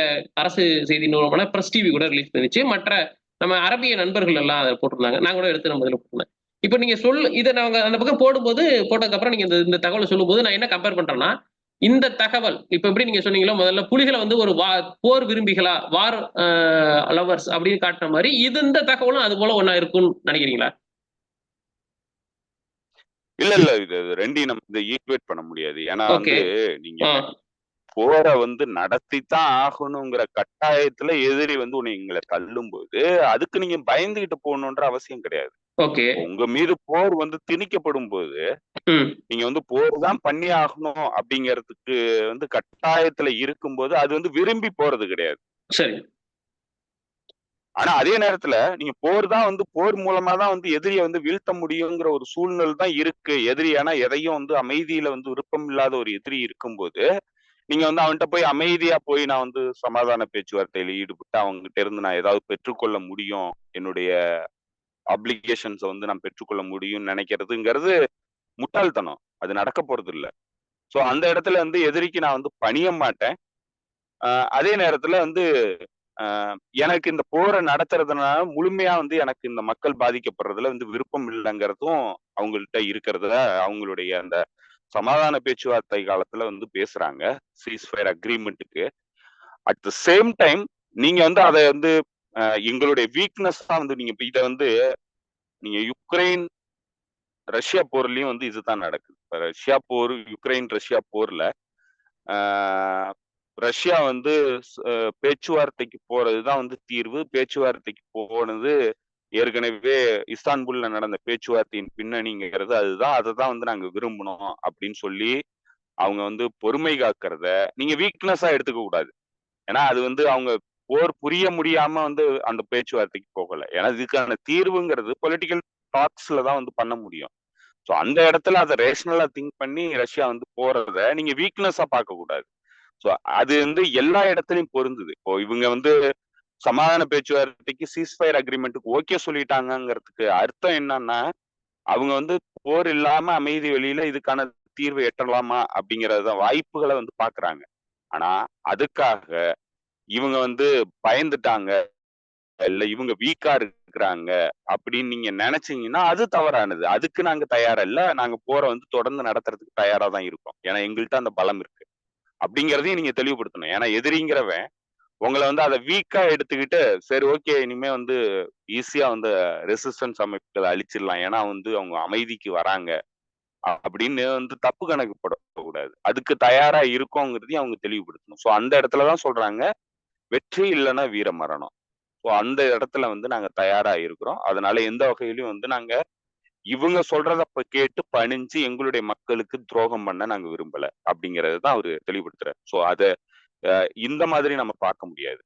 அரசு செய்தி நிறுவனமான பிரஸ் டிவி கூட ரிலீஸ் பண்ணிச்சு. மற்ற நம்ம அரபிய நண்பர்கள் எல்லாம் அதை போட்டிருந்தாங்க. நான் கூட எடுத்து நம்ம இதில் போட்டிருந்தேன். இப்போ நீங்க இதை நாங்க அந்த பக்கம் போடும்போது, போட்டதுக்கப்புறம் நீங்க இந்த தகவலை சொல்லும்போது நான் என்ன கம்பேர் பண்றேன்னா, இந்த தகவல் இப்ப எப்படி நீங்க சொன்னீங்களோ முதல்ல புலிகளை வந்து ஒரு போர் விரும்பிகளா, வார் லவர்ஸ் அப்படின்னு காட்டுற மாதிரி இந்த தகவலும் அது போல ஒண்ணா இருக்கும்னு நினைக்கிறீங்களா? இல்ல இல்ல, இது ரெண்டையும் நம்ம இதை ஈக்குவேட் பண்ண முடியாது. ஏன்னா வந்து நீங்க போரை வந்து நடத்தித்தான் ஆகணுங்கிற கட்டாயத்துல எதிரி வந்து உங்களை தள்ளும்போது அதுக்கு நீங்க பயந்துகிட்டு போகணுன்ற அவசியம் கிடையாது. உங்க மீது போர் வந்து திணிக்கப்படும் போது நீங்க வந்து போர் தான் பண்ணி ஆகணும் அப்படிங்கிறதுக்கு வந்து கட்டாயத்துல இருக்கும்போது அது வந்து விரும்பி போறது கிடையாது. சரி. ஆனா அதே நேரத்துல நீங்க போர் தான் வந்து போர் மூலமா தான் வந்து எதிரியை வந்து வீழ்த்த முடியுங்கிற ஒரு சூழ்நிலை தான் இருக்கு. எதிரி ஆனா எதையும் வந்து அமைதியில வந்து விருப்பம் இல்லாத ஒரு எதிரி இருக்கும்போது நீங்க வந்து அவன்கிட்ட போய் அமைதியா போய் நான் வந்து சமாதான பேச்சுவார்த்தையில ஈடுபட்டு அவங்ககிட்ட இருந்து நான் ஏதாவது பெற்றுக்கொள்ள முடியும், என்னுடைய அப்ளிகேஷன்ஸை வந்து நான் பெற்றுக்கொள்ள முடியும்னு நினைக்கிறதுங்கிறது முட்டாள்தனம். அது நடக்க போறது இல்லை. ஸோ அந்த இடத்துல வந்து எதிரிக்கு நான் வந்து பணிய மாட்டேன். அதே நேரத்துல வந்து எனக்கு இந்த போரை நடத்துறதுனால முழுமையா வந்து எனக்கு இந்த மக்கள் பாதிக்கப்படுறதுல வந்து விருப்பம் இல்லைங்கிறதும் அவங்கள்ட்ட இருக்கிறதுல அவங்களுடைய அந்த சமாதான பேச்சுவார்த்தை காலத்துல வந்து பேசுறாங்க சீஸ்ஃபயர் அக்ரிமெண்ட்டுக்கு. அட் த சேம் டைம் நீங்க வந்து அதை வந்து எங்களுடைய வீக்னஸ் தான் வந்து நீங்க இதை வந்து நீங்க யுக்ரைன் ரஷ்யா போர்லயும் வந்து இதுதான் நடக்குது. ரஷ்யா போர், யுக்ரைன் ரஷ்யா போர்ல ரஷ்யா வந்து பேச்சுவார்த்தைக்கு போறதுதான் வந்து தீர்வு. பேச்சுவார்த்தைக்கு போனது ஏற்கனவே இஸ்தான்புல்ல நடந்த பேச்சுவார்த்தையின் பின்னணிங்கிறது அதுதான். அதை தான் வந்து நாங்க விரும்பணும் அப்படின்னு சொல்லி அவங்க வந்து பொறுமை காக்கிறத நீங்க வீக்னஸா எடுத்துக்க கூடாது. ஏன்னா அது வந்து அவங்க போர் புரிய முடியாம வந்து அந்த பேச்சுவார்த்தைக்கு போகல. ஏன்னா இதுக்கான தீர்வுங்கிறது பொலிட்டிக்கல் டாக்ஸ்ல தான் வந்து பண்ண முடியும். ஸோ அந்த இடத்துல அதை ரேஷனலா திங்க் பண்ணி ரஷ்யா வந்து போறத நீங்க வீக்னஸா பார்க்க கூடாது. ஸோ அது வந்து எல்லா இடத்துலயும் பொருந்துது. இப்போ இவங்க வந்து சமாதான பேச்சுவார்த்தைக்கு சீஸ்ஃபயர் அக்ரிமெண்ட்டுக்கு ஓகே சொல்லிட்டாங்கங்கிறதுக்கு அர்த்தம் என்னன்னா, அவங்க வந்து போர் இல்லாம அமைதி வெளியில இதுக்கான தீர்வு எட்டலாமா அப்படிங்கறத வாய்ப்புகளை வந்து பாக்குறாங்க. ஆனா அதுக்காக இவங்க வந்து பயந்துட்டாங்க, இல்ல இவங்க வீக்கா இருக்கிறாங்க அப்படின்னு நீங்க நினைச்சீங்கன்னா அது தவறானது. அதுக்கு நாங்க தயாரா இல்ல. நாங்க போரை வந்து தொடர்ந்து நடத்துறதுக்கு தயாரா தான் இருக்கோம். ஏன்னா எங்கள்கிட்ட அந்த பலம் இருக்கு அப்படிங்கறதையும் நீங்க தெளிவுபடுத்தணும். ஏன்னா எதிரிங்கிறவன் உங்களை வந்து அதை வீக்கா எடுத்துக்கிட்டு சரி ஓகே இனிமே வந்து ஈஸியா வந்து ரெசிஸ்டன்ஸ் அமைப்புகளை அழிச்சிடலாம் ஏன்னா வந்து அவங்க அமைதிக்கு வராங்க அப்படின்னு வந்து தப்பு கணக்கு போடக்கூடாது. அதுக்கு தயாரா இருக்கோங்கிறதையும் அவங்க தெளிவுபடுத்தணும். ஸோ அந்த இடத்துலதான் சொல்றாங்க வெற்றி இல்லைன்னா வீர மரணம். ஸோ அந்த இடத்துல வந்து நாங்க தயாரா இருக்கிறோம். அதனால எந்த வகையிலும் வந்து நாங்க இவங்க சொல்றத கேட்டு பணிஞ்சு எங்களுடைய மக்களுக்கு துரோகம் பண்ண நாங்க விரும்பல அப்படிங்கறது தான் அவரு தெளிவுபடுத்துறாரு. ஸோ அத இந்த மாதிரி நம்ம பார்க்க முடியாது.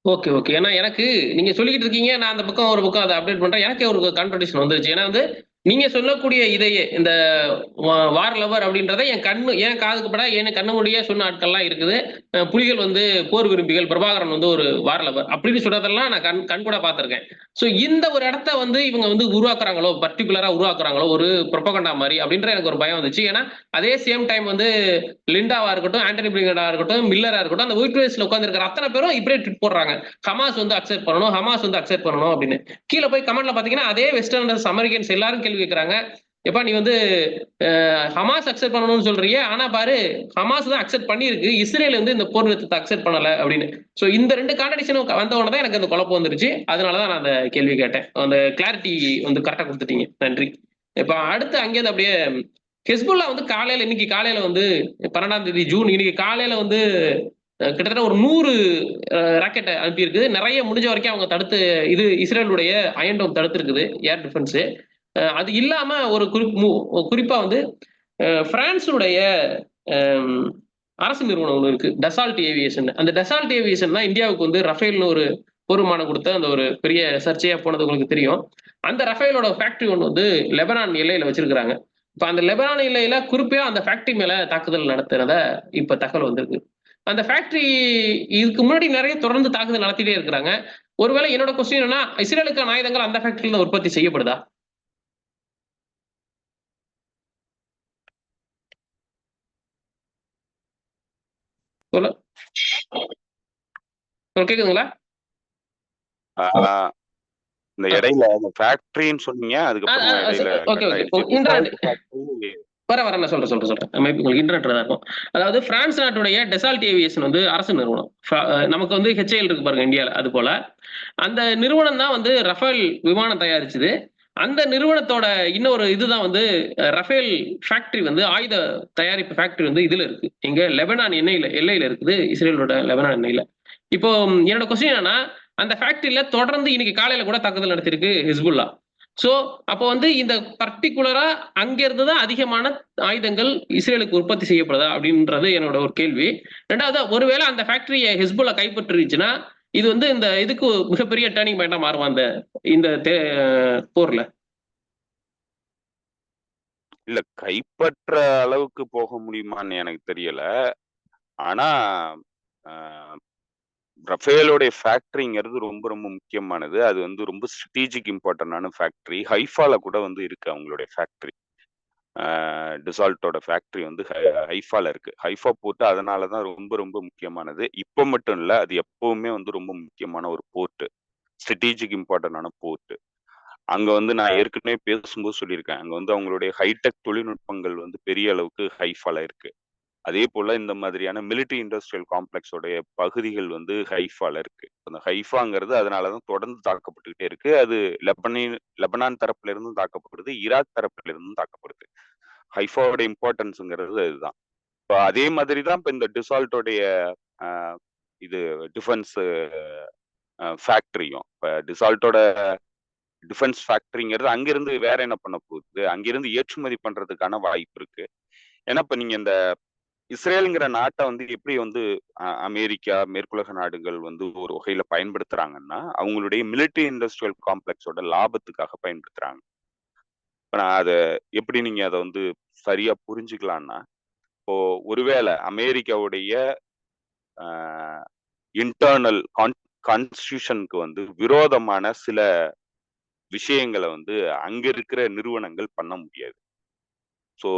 Okay, okay. ஏன்னா எனக்கு நீங்க சொல்லிக்கிட்டு இருக்கீங்க. நான் அந்த பக்கம் ஒரு பக்கம் அத அப்டேட் பண்றேன். எனக்கே ஒரு கான்ட்ரடிக்ஷன் வந்துருச்சு. ஏன்னா வந்து நீங்க சொல்லக்கூடிய இதையே இந்த வார் லவர் அப்படின்றத என் காதுக்கு பட என் கண்ணு மூடியே சொன்ன ஆட்கள்லாம் இருக்குது. புலிகள் வந்து போர் விரும்பிகள், பிரபாகரன் வந்து ஒரு வார் லவர் அப்படின்னு சொல்றதெல்லாம் நான் கண் கூட பார்த்திருக்கேன். ஸோ இந்த ஒரு இடத்த வந்து இவங்க வந்து உருவாக்குறாங்களோ, பர்ட்டிகுலரா உருவாக்குறாங்களோ ஒரு புரொபகண்டா மாரி அப்படின்ற எனக்கு ஒரு பயம் வந்துச்சு. ஏன்னா அதே சேம் டைம் வந்து லிண்டாவா இருக்கட்டும், ஆண்டனி பிளிங்கனா இருக்கட்டும், மில்லரா இருக்கட்டும், அந்த ஒயிட் ஹவுஸ்ல உட்கார்ந்திருக்கிற அத்தனை பேரும் இப்படியே ட்வீட் போடுறாங்க. ஹமாஸ் வந்து அக்செப்ட் பண்ணணும், ஹமாஸ் வந்து அக்செப்ட் பண்ணணும் அப்படின்னு. கீழ போய் கமெண்ட்ல பாத்தீங்கன்னா அதே வெஸ்டர்னர்ஸ், அமெரிக்கன்ஸ் எல்லாரும் கேள்வி கேட்கறாங்க. எப்பா நீ வந்து ஹமாஸ் அக்செப்ட் பண்ணணும்னு சொல்றீங்க. ஆனா பாரு ஹமாஸ் தான் அக்செப்ட் பண்ணிருக்கு. இஸ்ரேல் வந்து இந்த போர் நிறுத்தத்தை அக்செப்ட் பண்ணல அப்படின்னு. சோ இந்த 2 கான்ட்ரடிக்ஷனும் வந்த உடனே தான் எனக்கு அந்த குழப்பம் வந்துருச்சு. அதனாலதான் நான் அந்த கேள்வி கேட்டேன். அந்த கிளாரிட்டி வந்து கரெக்டா கொடுத்துட்டீங்க. நன்றி. இப்ப அடுத்து அங்கேருந்து அப்படியே ஹெஸ்புல்லா வந்து இன்னைக்கு காலையில வந்து 12ஆம் தேதி ஜூன் இன்னைக்கு காலையில வந்து கிட்டத்தட்ட ஒரு 100 ராக்கெட் அனுப்பியிருக்கு. நிறைய முடிஞ்ச வரைக்கும் அவங்க தடுத்து இது இஸ்ரேலுடைய அயன் டோம் தடுத்திருக்குது ஏர் டிஃபென்ஸ். அது இல்லாம ஒரு குறிப்பா வந்து பிரான்ஸுடைய அரசு நிறுவனம் ஒன்று இருக்கு, டசால்ட் ஏவியேஷன். அந்த டசால்ட் ஏவியேஷன் தான் இந்தியாவுக்கு வந்து ரஃபேல்னு ஒரு போர் விமானம் கொடுத்த அந்த ஒரு பெரிய சர்ச்சையா போனது உங்களுக்கு தெரியும். அந்த ரஃபேலோட ஃபேக்டரி ஒன்று வந்து லெபனான் எல்லையில வச்சிருக்காங்க. இப்ப அந்த லெபனான் எல்லையில குறிப்பா அந்த ஃபேக்டரி மேல தாக்குதல் நடத்துறத இப்ப தகவல் வந்திருக்கு. அந்த ஃபேக்டரி இதுக்கு முன்னாடி நிறைய தொடர்ந்து தாக்குதல் நடத்திட்டே இருக்கிறாங்க. ஒருவேளை என்னோட கொஸ்டின் என்னன்னா, இஸ்ரேலுக்கான ஆயுதங்கள் அந்த ஃபேக்டரியில உற்பத்தி செய்யப்படுதா? சொல்ல கேக்குதுங்களா? இந்த இடையில இந்த ஃபேக்டரின்னு சொன்னீங்க. அதுக்கப்புறமா இடையில ஓகே, கட் ஓகே. ஆயிடுச்சு. இன்டர்நெட் ஃபேக்டரி வரேன் நான் சொல்றேன். உங்களுக்கு இன்டர்நெட் தான் இருக்கும். அதாவது பிரான்ஸ் நாட்டுடைய டெசால்ட் ஏவியேஷன் வந்து அரசு நிறுவனம். நமக்கு வந்து HAL இருக்கு பாருங்க இந்தியால. அது போல அந்த நிறுவனம் தான் வந்து ரஃபேல் விமானம் தயாரிச்சது. அந்த நிறுவனத்தோட இன்னொரு இதுதான் வந்து ரஃபேல் ஃபேக்டரி வந்து ஆயுத தயாரிப்பு ஃபேக்டரி வந்து இதுல இருக்கு. எங்க லெபனான் எல்லையில இருக்குது. இஸ்ரேலோட லெபனான் எல்லையில. இப்போ என்னோட கொஸ்டின் என்னன்னா, அந்த ஃபேக்டரியில தொடர்ந்து இன்னைக்கு காலையில கூட தாக்குதல் நடத்திருக்கு ஹிஸ்புல்லா. சோ அப்போ வந்து இந்த பர்டிகுலரா அங்கிருந்து தான் அதிகமான ஆயுதங்கள் இஸ்ரேலுக்கு உற்பத்தி செய்யப்படுதா அப்படின்றது என்னோட ஒரு கேள்வி. ரெண்டாவது ஒருவேளை அந்த ஃபேக்டரியை ஹிஸ்புல்லா கைப்பற்றிருச்சுன்னா இது வந்து இந்த இதுக்கு மிகப்பெரிய டேர்னிங் பாயிண்டா மாறும் அந்த இந்த போர்ல. இல்ல கைப்பற்ற அளவுக்கு போக முடியுமான்னு எனக்கு தெரியல. ஆனா ரஃபேலோடைய ஃபேக்டரிங்கிறது ரொம்ப ரொம்ப முக்கியமானது. அது வந்து ரொம்ப ஸ்ட்ராட்டஜிக் இம்பார்ட்டன்டான ஃபேக்டரி. ஹைஃபால கூட வந்து இருக்கு அவங்களுடைய ஃபேக்டரி. டிசால்ட்டோட ஃபேக்டரி வந்து ஹைஃபால இருக்கு. ஹைஃபா போர்ட் அதனால தான் ரொம்ப ரொம்ப முக்கியமானது. இப்ப மட்டும் இல்ல, அது எப்பவுமே வந்து ரொம்ப முக்கியமான ஒரு போர்ட். ஸ்ட்ராட்டஜிக் இம்பார்ட்டன்டான போர்ட். அங்க வந்து நான் ஏற்கனவே பேசும்போது சொல்லியிருக்கேன். அங்க வந்து அவங்களுடைய ஹைடெக் தொழில்நுட்பங்கள் வந்து பெரிய அளவுக்கு ஹைஃபால இருக்கு. அதே போல இந்த மாதிரியான மிலிட்டரி இண்டஸ்ட்ரியல் காம்ப்ளெக்ஸோடைய பகுதிகள் வந்து ஹைஃபால இருக்கு. அந்த ஹைஃபாங்கிறது அதனாலதான் தொடர்ந்து தாக்கப்பட்டுக்கிட்டே இருக்கு. அது லெபனான் தரப்புல இருந்தும் தாக்கப்படுது, ஈராக் தரப்புல இருந்தும் தாக்கப்படுது. ஹைஃபாவோட இம்பார்ட்டன்ஸ்ங்கிறது அதுதான். இப்ப அதே மாதிரி தான் இப்ப இந்த டிசால்ட்டோடைய இது டிஃபென்ஸ் ஃபேக்டரியும். இப்ப டிசால்ட்டோட டிஃபென்ஸ் ஃபேக்டரிங்கிறது அங்கிருந்து வேற என்ன பண்ண போகுது? அங்கிருந்து ஏற்றுமதி பண்றதுக்கான வாய்ப்பு இருக்கு. ஏன்னா இப்ப நீங்க இந்த இஸ்ரேல்ங்கிற நாட்டை வந்து எப்படி வந்து அமெரிக்கா, மேற்குலக நாடுகள் வந்து ஒரு வகையில பயன்படுத்துறாங்கன்னா, அவங்களுடைய மிலிட்டரி இண்டஸ்ட்ரியல் காம்ப்ளெக்ஸோட லாபத்துக்காக பயன்படுத்துறாங்க. இப்ப நான் அத எப்படி நீங்க அத வந்து சரியா புரிஞ்சுக்கலாம்னா, இப்போ ஒருவேளை அமெரிக்காவுடைய இன்டர்னல் கான்ஸ்டியூஷனுக்கு வந்து விரோதமான சில விஷயங்களை வந்து அங்க இருக்கிற நிறுவனங்கள் பண்ண முடியாது. ஸோ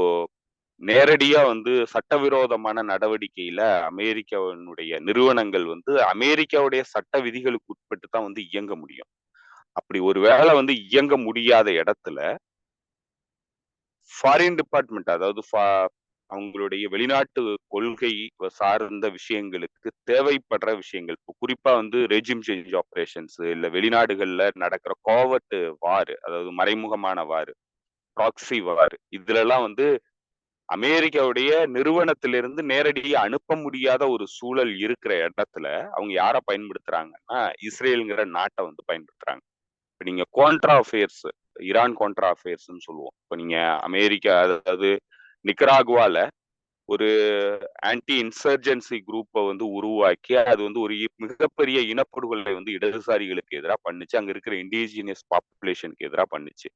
நேரடியா வந்து சட்டவிரோதமான நடவடிக்கையில அமெரிக்காவினுடைய நிறுவனங்கள் வந்து அமெரிக்காவுடைய சட்ட விதிகளுக்கு உட்பட்டு தான் வந்து இயங்க முடியும். அப்படி ஒரு வேளை வந்து இயங்க முடியாத இடத்துல ஃபாரின் டிபார்ட்மெண்ட், அதாவது அவங்களுடைய வெளிநாட்டு கொள்கை சார்ந்த விஷயங்களுக்கு தேவைப்படுற விஷயங்கள், இப்போ குறிப்பா வந்து ரெஜிம் சேஞ்ச் ஆபரேஷன்ஸ், இல்ல வெளிநாடுகள்ல நடக்கிற கோவர்ட் வார், அதாவது மறைமுகமான வார், ப்ராக்ஸி வார், இதுல எல்லாம் வந்து அமெரிக்காவுடைய நிறுவனத்திலிருந்து நேரடியா அனுப்ப முடியாத ஒரு சூழல் இருக்கிற இடத்துல அவங்க யாரை பயன்படுத்துறாங்கன்னா இஸ்ரேலுங்கிற நாட்டை வந்து பயன்படுத்துறாங்க. இப்ப நீங்க கோன்ட்ரா அஃபேர்ஸ், ஈரான் கோன்ட்ரா அஃபேர்ஸ்ன்னு சொல்லுவோம். இப்ப நீங்க அமெரிக்கா, அதாவது நிக்கராகுவால ஒரு ஆன்டி இன்சர்ஜென்சி குரூப்பை வந்து உருவாக்கி அது வந்து ஒரு மிகப்பெரிய இனப்படுகொலை வந்து இடதுசாரிகளுக்கு எதிராக பண்ணுச்சு, அங்க இருக்கிற இண்டிஜினியஸ் பாப்புலேஷனுக்கு எதிராக பண்ணுச்சு.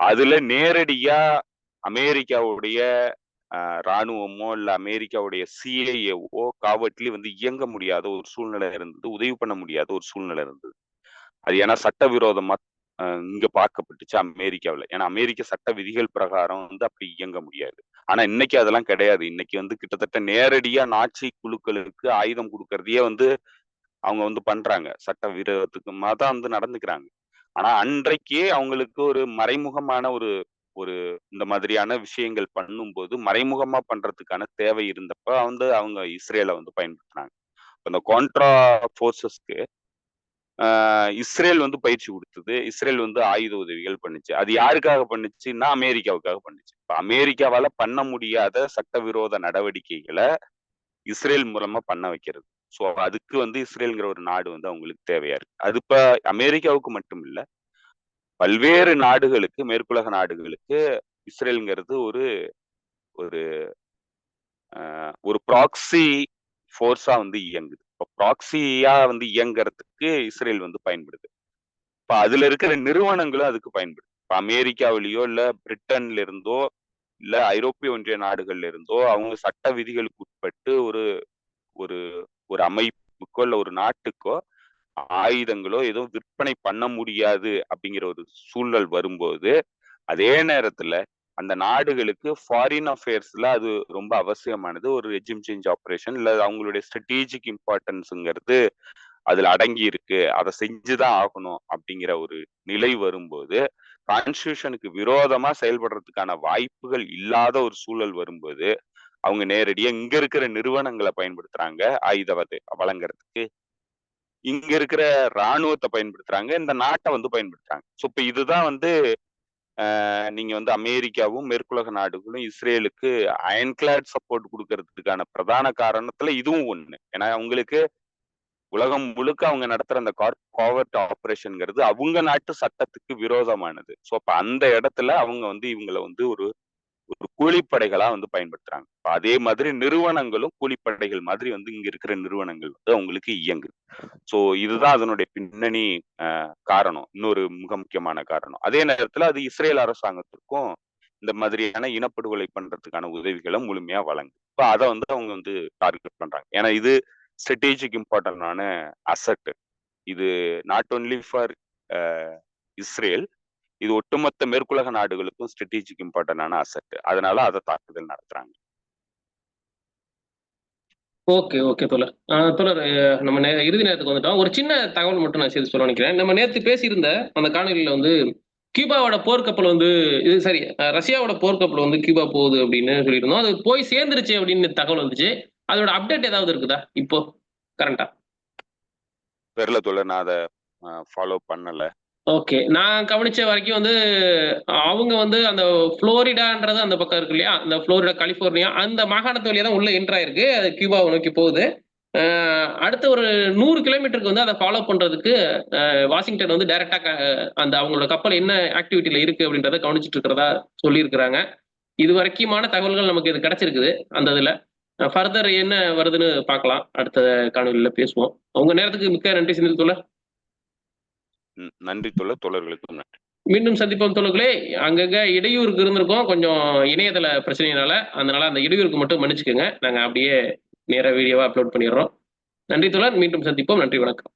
அதுல நேரடியா அமெரிக்காவுடைய ராணுவமோ இல்ல அமெரிக்காவுடைய சிஐஏவோ காவட்லி வந்து இயங்க முடியாத ஒரு சூழ்நிலை இருந்தது, உதவி பண்ண முடியாத ஒரு சூழ்நிலை இருந்தது. அது ஏன்னா சட்டவிரோதமா இங்க பார்க்கப்பட்டுச்சு அமெரிக்காவில். ஏன்னா அமெரிக்க சட்ட விதிகள் பிரகாரம் வந்து அப்படி இயங்க முடியாது. ஆனா இன்னைக்கு அதெல்லாம் கிடையாது. இன்னைக்கு வந்து கிட்டத்தட்ட நேரடியா நாட்சி குழுக்களுக்கு ஆயுதம் கொடுக்கறதையே வந்து அவங்க வந்து பண்றாங்க. சட்ட விரோதத்துக்கு தான் வந்து நடந்துக்கிறாங்க. ஆனா அன்றைக்கே அவங்களுக்கு ஒரு மறைமுகமான ஒரு ஒரு இந்த மாதிரியான விஷயங்கள் பண்ணும்போது மறைமுகமா பண்றதுக்கான தேவை இருந்தப்ப வந்து அவங்க இஸ்ரேலை வந்து பயன்படுத்தினாங்க. இந்த கான்ட்ரா போர்சஸ்க்கு இஸ்ரேல் வந்து பயிற்சி கொடுத்தது, இஸ்ரேல் வந்து ஆயுத உதவிகள் பண்ணுச்சு. அது யாருக்காக பண்ணுச்சுன்னா அமெரிக்காவுக்காக பண்ணுச்சு. இப்ப அமெரிக்காவால பண்ண முடியாத சட்டவிரோத நடவடிக்கைகளை இஸ்ரேல் மூலமா பண்ண வைக்கிறது. ஸோ அதுக்கு வந்து இஸ்ரேல்ங்கிற ஒரு நாடு வந்து அவங்களுக்கு தேவையா இருக்கு. அது இப்ப அமெரிக்காவுக்கு மட்டும் இல்ல, பல்வேறு நாடுகளுக்கு, மேற்குலக நாடுகளுக்கு இஸ்ரேல்ங்கிறது ஒரு ஒரு ஒரு ப்ராக்ஸி ஃபோர்ஸா வந்து இயங்குது. இப்போ ப்ராக்ஸியா வந்து இயங்குறதுக்கு இஸ்ரேல் வந்து பயன்படுது. இப்ப அதுல இருக்கிற நிறுவனங்களும் அதுக்கு பயன்படுது. இப்ப அமெரிக்காவிலேயோ இல்ல பிரிட்டன்ல இருந்தோ இல்ல ஐரோப்பிய ஒன்றிய நாடுகள்ல இருந்தோ அவங்க சட்ட விதிகளுக்கு உட்பட்டு ஒரு ஒரு ஒரு அமைப்புக்கோ இல்ல ஒரு நாட்டுக்கோ ஆயுதங்களோ எதுவும் விற்பனை பண்ண முடியாது அப்படிங்கிற ஒரு சூழல் வரும்போது, அதே நேரத்துல அந்த நாடுகளுக்கு ஃபாரின் அஃபேர்ஸ்ல அது ரொம்ப அவசியமானது. ஒரு ரெஜிம் சேஞ்ச் ஆபரேஷன் இல்ல அவங்களுடைய ஸ்ட்ராட்டஜிக் இம்பார்ட்டன்ஸ்ங்கிறது அதுல அடங்கி இருக்கு, அதை செஞ்சுதான் ஆகணும் அப்படிங்கிற ஒரு நிலை வரும்போது, கான்ஸ்டியூஷனுக்கு விரோதமா செயல்படுறதுக்கான வாய்ப்புகள் இல்லாத ஒரு சூழல் வரும்போது அவங்க நேரடியா இங்க இருக்கிற நிறுவனங்களை பயன்படுத்துறாங்க ஆயுத வழங்குறதுக்கு, இங்க இருக்கிற ராணுவத்தை பயன்படுத்துறாங்க, இந்த நாட்டை வந்து பயன்படுத்துறாங்க. ஸோ இப்ப இதுதான் வந்து நீங்க வந்து அமெரிக்காவும் மேற்குலக நாடுகளும் இஸ்ரேலுக்கு அயன்கிளாட் சப்போர்ட் கொடுக்கறதுக்கான பிரதான காரணத்துல இதுவும் ஒண்ணு. ஏன்னா அவங்களுக்கு உலகம் முழுக்க அவங்க நடத்துற அந்த கோவர்ட் ஆபரேஷன்ங்கிறது அவங்க நாட்டு சட்டத்துக்கு விரோதமானது. ஸோ அப்ப அந்த இடத்துல அவங்க வந்து இவங்களை வந்து ஒரு ஒரு கூலிப்படைகளா வந்து பயன்படுத்துறாங்க. அதே மாதிரி நிறுவனங்களும் கூலிப்படைகள் மாதிரி வந்து இங்க இருக்கிற நிறுவனங்கள் வந்து அவங்களுக்கு இயங்குது. சோ இதுதான் அதனுடைய பின்னணி காரணம். இன்னொரு மிக முக்கியமான காரணம். அதே நேரத்துல அது இஸ்ரேல் அரசாங்கத்திற்கும் இந்த மாதிரியான இனப்படுகொலை பண்றதுக்கான உதவிகளை முழுமையா வழங்குது. இப்ப அதை வந்து அவங்க வந்து டார்கெட் பண்றாங்க. ஏன்னா இது ஸ்ட்ராட்டஜிக் இம்பார்ட்டன்டான அசட். இது நாட் ஒன்லி ஃபார் இஸ்ரேல், இது ஒட்டுமொத்த மேற்குலக நாடுகளுக்கும் ஸ்ட்ராட்டஜிக் இம்பார்ட்டன்டான அசட். அதனால அதை தாக்குதல் நடத்துறாங்க. ஓகே, ஓகே தோழர். தோழர், நம்ம இறுதி நேரத்துக்கு வந்துட்டோம். ஒரு சின்ன தகவல் மட்டும் நான் சேர்த்து சொல்ல நினைக்கிறேன். நம்ம நேத்து பேசியிருந்த அந்த காணொலியில வந்து கியூபாவோட போர்க்கப்பல் வந்து இது சரி ரஷ்யாவோட போர்க்கப்பல் வந்து கியூபா போகுது அப்படின்னு சொல்லியிருந்தோம். அது போய் சேர்ந்துருச்சு அப்படின்னு தகவல் வந்துச்சு. அதோட அப்டேட் ஏதாவது இருக்குதா இப்போ கரண்டா? தெரியல தோழர், நான் அதை ஃபாலோ பண்ணல. ஓகே. நான் கவனிச்ச வரைக்கும் வந்து அவங்க வந்து அந்த புளோரிடான்றது அந்த பக்கம் இருக்கு இல்லையா? அந்த புளோரிடா, கலிபோர்னியா அந்த மாகாணத்து வழியா தான் உள்ள என்டர் ஆயிருக்கு. அது கியூபாவை நோக்கி போகுது. அடுத்த ஒரு 100 கிலோமீட்டருக்கு வந்து அதை ஃபாலோ பண்றதுக்கு வாஷிங்டன் வந்து டைரக்டா அந்த அவங்களோட கப்பல் என்ன ஆக்டிவிட்டியில இருக்கு அப்படின்றத கவனிச்சிட்டு இருக்கிறதா சொல்லியிருக்கிறாங்க. இது வரைக்குமான தகவல்கள் நமக்கு இது கிடைச்சிருக்குது அந்த இதுல. ஃபர்தர் என்ன வருதுன்னு பார்க்கலாம். அடுத்த காணொலியில பேசுவோம். உங்க நேரத்துக்கு மிக்க நன்றி செந்தில் தோழர். நன்றி தோழர், தோழர்களுக்கும் நன்றி. மீண்டும் சந்திப்போம் தோழர்களே. அங்கங்க இடையூறுக்கு இருந்திருக்கோம் கொஞ்சம் இணையதள பிரச்சனையினால. அதனால அந்த இடையூறுக்கு மட்டும் மன்னிச்சுக்கோங்க. நாங்க அப்படியே நேரா வீடியோவா அப்லோட் பண்ணிடுறோம். நன்றி தோழர். மீண்டும் சந்திப்போம். நன்றி, வணக்கம்.